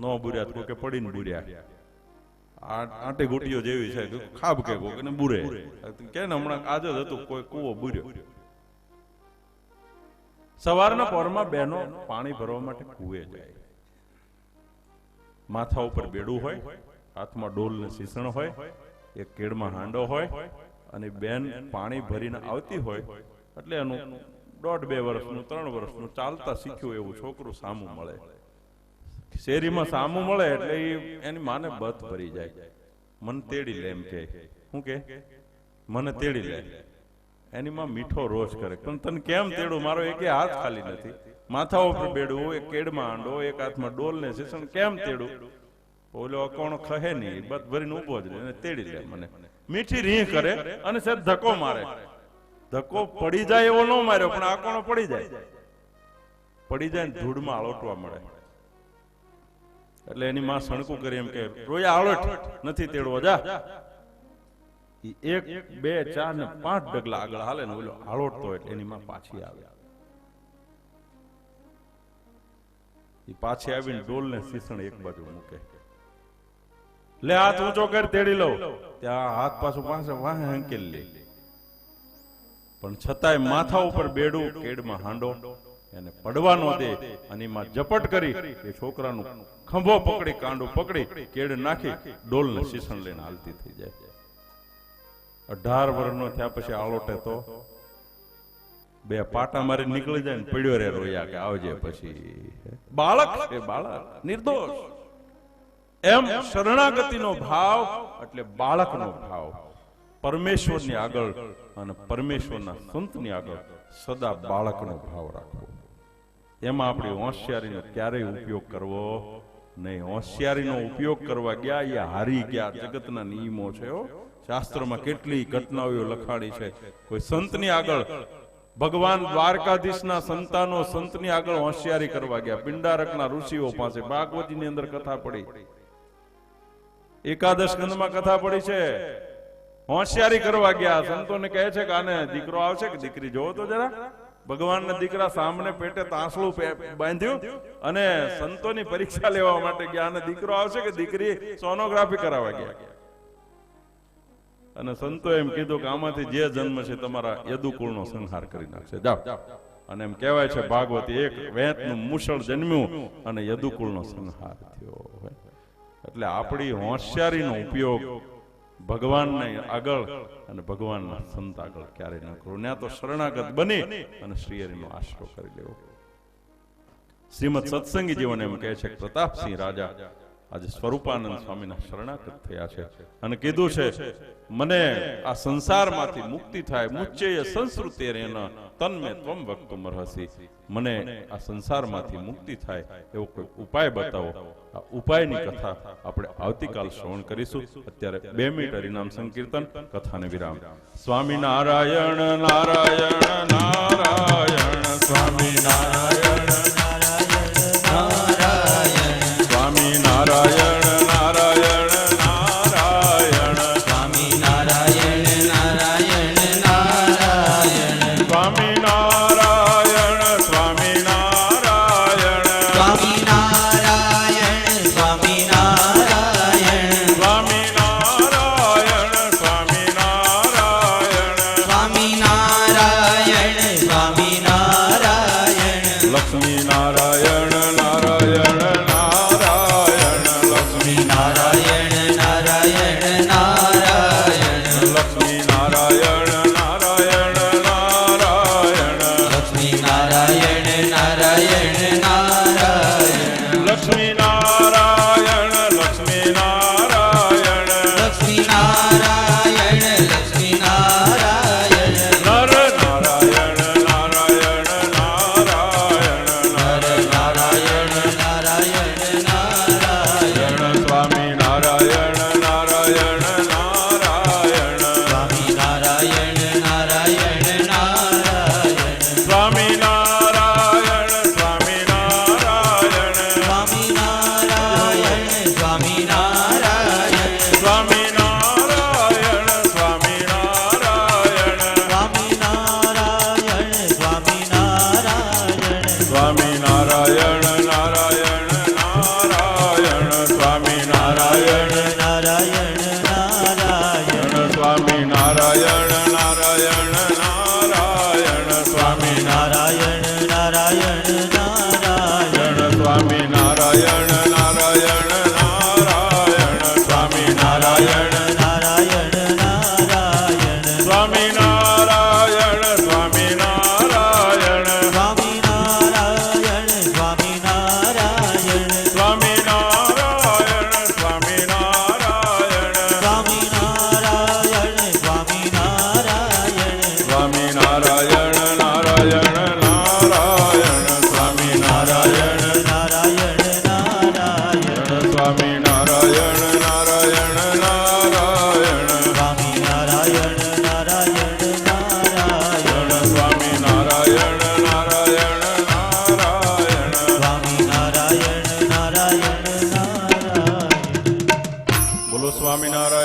ન બુર્યા તો કે પડીને બુર્યા. આંટી ગુટીઓ જેવી છે, ખાબ કે કોઈને બુરે કે હમણાં આજ જ હતું કોઈ કુવો બુર્યો. સવારના પોરમાં બહેનો પાણી ભરવા માટે કુવે જાય. માથા ઉપર બેડું હોય, હાથમાં ડોલ ને સીસણ હોય, એક કેડમાં હાંડો હોય, અને બેન પાણી ભરીને આવતી હોય એટલે એનું 1.5-2 વર્ષનું 3 વર્ષનું ચાલતા શીખ્યું એવું છોકરું સામું મળે. શેરીમાં સામું મળે એટલે એની માને બત ભરી જાય. મન તેડી લે એમ કે. શું કે? મને તેડી લે. એની માં મીઠો રોષ કરે, પણ તને કેમ તેડું, મારો એકે હાથ ખાલી નથી, માથા ઉપર બેડું, એક કેડમાં આંડો, એક હાથમાં ડોલ ને શીશણ, કેમ તેડું? ઓલો અકોણો ખહે નહીં, બસ ભરીને ઉભો જ રહે અને તેડી લે મને. મીઠી રીહ કરે અને સાહેબ ધક્કો મારે. ધક્કો પડી જાય એવો ન માર્યો, પણ આકોણો પડી જાય, પડી જાય ને ધૂળમાં આળોટવા મળે. એટલે એની માં સણકું કરી એમ કે રોયા આળોટ નથી તેડવો, જા. એક બે ચાર ને 5 ડગલા આગળ હાલે ને ઓલો આળોટતો એટલે એની માં પાછી આવે. એ પાછી આવીને ડોલ ને શીશણ એક બાજુ મૂકે, લે હાથ ઊંચો કર તેડી લઉં. ત્યાં હાથ પાછું પાસે વાહે હંકેલ લે, પણ છતાંય માથા ઉપર બેડું, કેડમાં હાંડો, એને પડવા ન દે. અને એમાં ઝપટ કરી એ છોકરાનું ખંભો પકડી, કાંડું પકડી, કેડ નાખી, ડોલ ને શીશણ લઈને હાલતી થઈ જાય. 18 વર્ષનો થયા પછી આળોટે તો 2 પાટા મારી નીકળી જાય ને પડ્યો રે રોયા કે આવજે પછી. બાળક છે, બાળક નિર્દોષ. એમ શરણાગતિનો ભાવ એટલે બાળકનો ભાવ. પરમેશ્વરની આગળ અને પરમેશ્વરના સંતની આગળ સદા બાળકનો ભાવ રાખવો. એમાં આપણી હોશિયારીનો ક્યારેય ઉપયોગ કરવો નહીં. હોશિયારીનો ઉપયોગ કરવા ગયા એ હારી ગયા. જગતના નિયમો છે. શાસ્ત્રોમાં કેટલી ઘટનાઓ લખાણી છે. કોઈ સંતની આગળ, ભગવાન દ્વારકાધીશના સંતાનો સંતની આગળ હોશિયારી કરવા ગયા. પિંડારકના ઋષિઓ પાસે ભાગવતીની અંદર કથા પડી, એકાદશ સ્કંદમાં કથા પડી છે. હોશિયારી કરવા ગયા. સંતોને કહે છે કે આને દીકરો આવશે કે દીકરી, જોવો તો જરા. ભગવાનના દીકરા સામને પેટે તાંસળું બાંધ્યું અને સંતોની પરીક્ષા લેવા માટે ગયા. અને દીકરો આવશે કે દીકરી, સોનોગ્રાફી કરાવવા ગયા. અને સંતો એમ કીધું કે આમાંથી જે જન્મ છે તમારા યદુકુળનો સંહાર કરી નાખશે, જાઓ. અને એમ કહેવાય છે ભાગવતી, એક વેતનું મુસળ જન્મ્યું અને યદુકુળનો સંહાર થયો. એટલે આપણી હોશિયારીનો ઉપયોગ ભગવાનને આગળ અને ભગવાનના સંત આગળ ક્યારેય ન કરવો. ત્યાં તો શરણાગત બની અને શ્રીહરિનો આશરો કરી લેવો. શ્રીમદ સત્સંગી જીવન એમ કહે છે કે પ્રતાપસિંહ રાજા આજે સ્વરૂપાનંદ સ્વામીના શરણાગત થયા છે અને કીધું છે મને આ સંસારમાંથી મુક્તિ થાય, મુચ્ચેય સંસ્કૃતેરેન તન્મે ત્વમ વક્તુમ અર્હસી. મને આ સંસારમાંથી મુક્તિ થાય એવો કોઈ ઉપાય બતાવો. આ ઉપાયની કથા આપણે આવતીકાલ શ્રવણ કરીશું. અત્યારે 2 મિનિટ હરિનામ સંકીર્તન, કથાને વિરામ. સ્વામી નારાયણ નારાયણ નારાયણ, સ્વામી નારાયણ સ્વામી નારાયણ નારાયણ નારાયણ, સ્વામી નારાયણ નારાયણ નારાયણ, સ્વામી નારાયણ સ્વામી નારાયણ, સ્વામી નારાયણ સ્વામી નારાયણ, સ્વામી નારાયણ સ્વામી નારાયણ, સ્વામી નારાયણ સ્વામી નારાયણ, લક્ષ્મી નારાયણ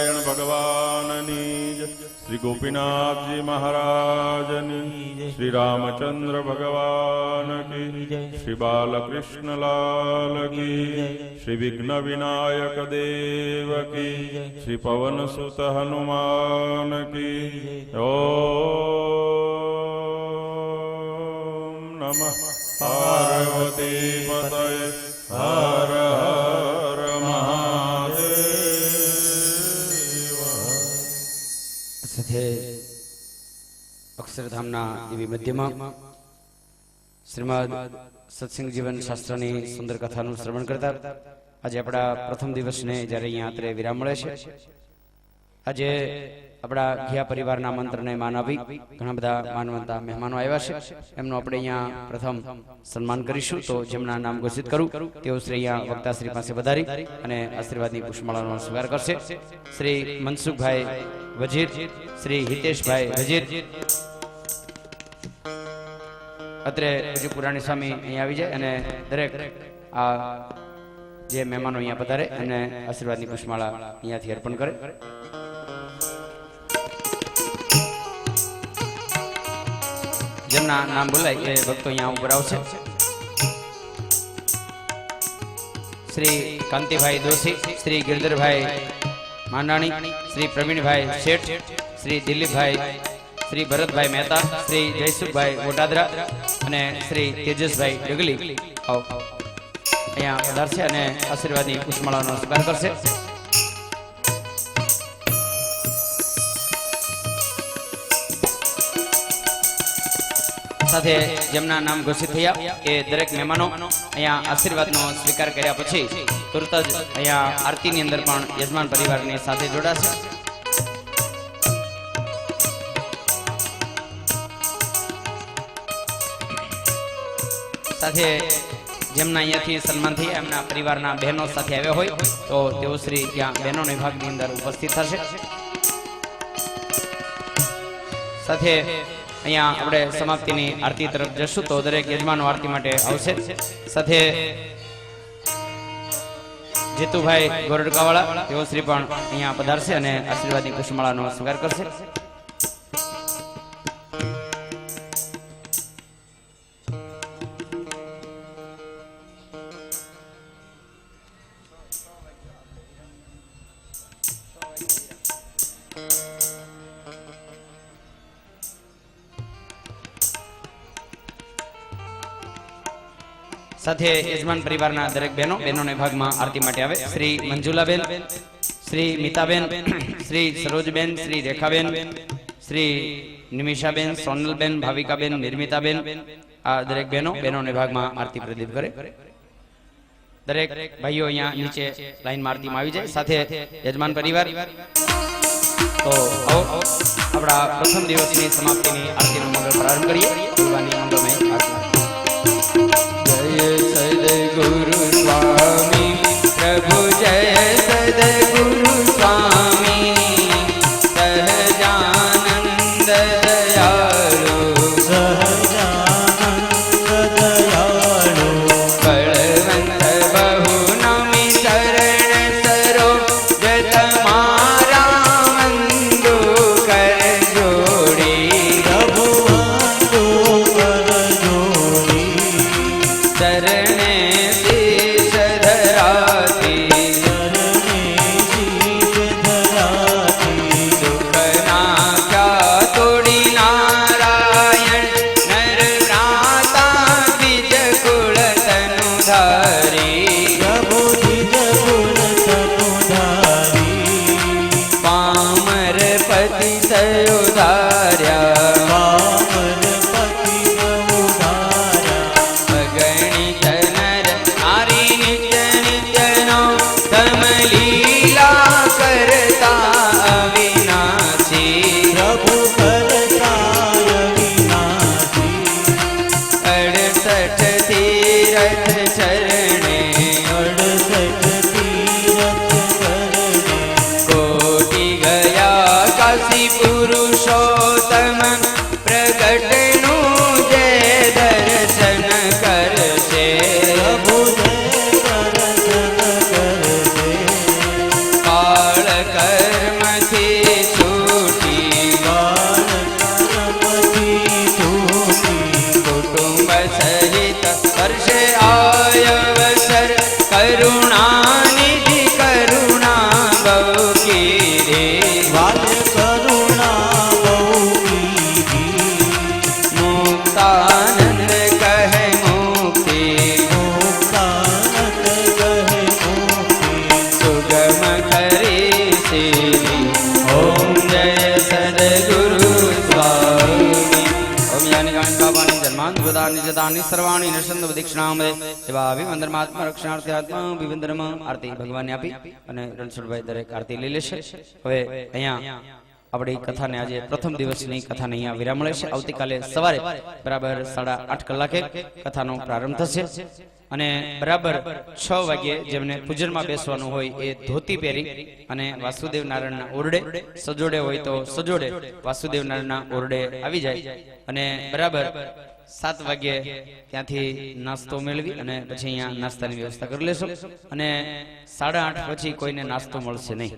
નારાયણ ભગવાનની જય. શ્રી ગોપીનાથજી મહારાજની, શ્રી રામચંદ્ર ભગવાન કી જય. શ્રી બાલકૃષ્ણલાલ કી જય. શ્રી વિઘ્ન વિનાયક દેવ કી જય. શ્રી પવન સુત હનુમાન કી જય. ઓમ નમઃ પાર્વતી પતય હર હર મહાદેવ. સાથે અક્ષરધામના એવી મધ્યમાં શ્રીમદ સત્સંગ જીવન શાસ્ત્રની સુંદર કથાનું શ્રવણ કરતા આજે આપણા પ્રથમ દિવસને જ્યારે અહીંયા આત્રે વિરામ મળે છે. આજે આપણા ઘિયા પરિવારના મંત્રને માન આપી ઘણા બધા માનવંતા મહેમાનો આવ્યા છે. એમનું આપણે અહીંયા પ્રથમ સન્માન કરીશું. તો જેમના નામ ઘોષિત કરું તેઓ શ્રી અહીંયા વક્તાશ્રી પાસે વધારી અને આશીર્વાદની પુષ્પમાળાનો સ્વીકાર કરશે. શ્રી મનસુખભાઈ વજીર, શ્રી હિતેશભાઈ વજીર, અત્રે હજુ પુરાણી સ્વામી અહીંયા આવી જાય અને દરેક આ જે મહેમાનો અહીંયા પધારે અને આશીર્વાદની પુષ્પમાળા અહીંયાથી અર્પણ કરે. જેમના નામ બોલાય એ ભક્તો અહીંયા ઉપર આવશે. શ્રી કાંતિભાઈ દોશી, શ્રી ગિરધરભાઈ માંડાણી, શ્રી પ્રવીણભાઈ શેઠ, શ્રી દિલીપભાઈ, શ્રી ભરતભાઈ મહેતા, શ્રી જયસુખભાઈ મોટાદરા અને શ્રી તેજસભાઈ ડગલી અહીંયા પધારશે અને આશીર્વાદની પુષ્પમાળાનો સ્વીકાર કરશે. સાથે જેમના નામ ઘોષિત થયા એ દરેક મહેમાનો અહીંયા આશીર્વાદનો સ્વીકાર કર્યા પછી તુરત જ અહીંયા આરતીની અંદર પણ યજમાન પરિવારની સાથે જોડાશે. સાથે જેમના અહીંયાથી સન્માન થયા એમના પરિવારના બહેનો સાથે આવ્યા હોય તો તેઓ શ્રી ત્યાં બહેનોના વિભાગની અંદર ઉપસ્થિત થશે. સાથે અહીંયા આપણે સમાપ્તિની આરતી તરફ જશું તો દરેક યજમાનો આરતી માટે આવશે. સાથે જેતુભાઈ ગોરડકાવાળા તેઓ શ્રી પણ અહીંયા પધારશે અને આશીર્વાદની પુષ્પમાળાનો સ્વીકાર કરશે. સાથે યજમાન પરિવારના દરેક બહેનોને ભાગમાં આરતી માટે આવે. શ્રી મંજુલાબેન, શ્રી મિતાબેન, શ્રી સરોજબેન, શ્રી રેખાબેન, શ્રી નિમિષાબેન, સોનલબેન, ભાવિકાબેન, નિર્મિતાબેન આ દરેક બહેનોને ભાગમાં આરતી પ્રદીપ કરે. દરેક ભાઈઓ અહીંયા નીચે લાઈનમાં આરતીમાં આવી જાય. સાથે યજમાન પરિવાર તો આવો આપણા પ્રથમ દિવસની સમાપ્તિની આરતીનો મંગળ પ્રારંભ કરીએ. ભગવાનની મંગળમય આરતી. जय सद्गुरु स्वामी प्रभु, जय सद्गुरु स्वामी सहजानंद दयालु, सहजानंद दयालु बलवंत बहु नमि शरण सरो जत मारा वंदु कर जोड़ी, प्रभु वंदु कर जोड़ी शरणे शीश धराती, शरणे शीश धराती दुख ना क्या तोड़ी नारायण नर प्राता द्विज कुल तनु धारी, प्रभु द्विज कुल तनु धारी पामर पति सयोधार्या, पामर पति सयोधार्या गणित नर नारी नित्य नित्यनो तम लीला करता अविनाशी, प्रभु करता अविनाशी 68 तीरथ चरणे, 68 तीरथ चरणे कोटि गया काशी पुरुषोत्तम प्रगट નું જય દર્શન કરશે, પ્રભુ જય દર્શન કરશે કાળ કર્મ કર્મથી છૂટી કુટુંબ સહિત વર્ષે આયવસર કરુણાનિધિ કરુણા બહુ કીરે મુક્તાનંદ કહે મુક્તિ સુગમ કરી સીધી ઓમ જય સદગુરુ સ્વામી ઓમ યાની ગાણી બાબાની જન્માન બુધાની જતાની સર્વાણી નસંદ દીક્ષણામદે એવા અભિવંદનમાત્મા રક્ષણાર્થી આત્મા અભિવંદનમાં આરતી ભગવાનને આપી અને રણછોડભાઈ દરેક આરતી લઈ લેશે. હવે અહીંયા આપણી કથાને આજે પ્રથમ દિવસની કથાને અહીંયા વિરામ મળે છે. આવતીકાલે સવારે બરાબર 8:30 કલાકે કથાનો પ્રારંભ થશે અને બરાબર 6 વાગ્યે જેમને પૂજનમાં બેસવાનું હોય એ ધોતી પહેરી અને વાસુદેવ નારાયણના ઓરડે સજોડે હોય તો સજોડે વાસુદેવ નારાયણના ઓરડે આવી જાય અને બરાબર 7 વાગ્યે ત્યાંથી નાસ્તો મેળવી અને પછી અહીંયા નાસ્તાની વ્યવસ્થા કરી લેશો અને 8:30 પછી કોઈને નાસ્તો મળશે નહીં.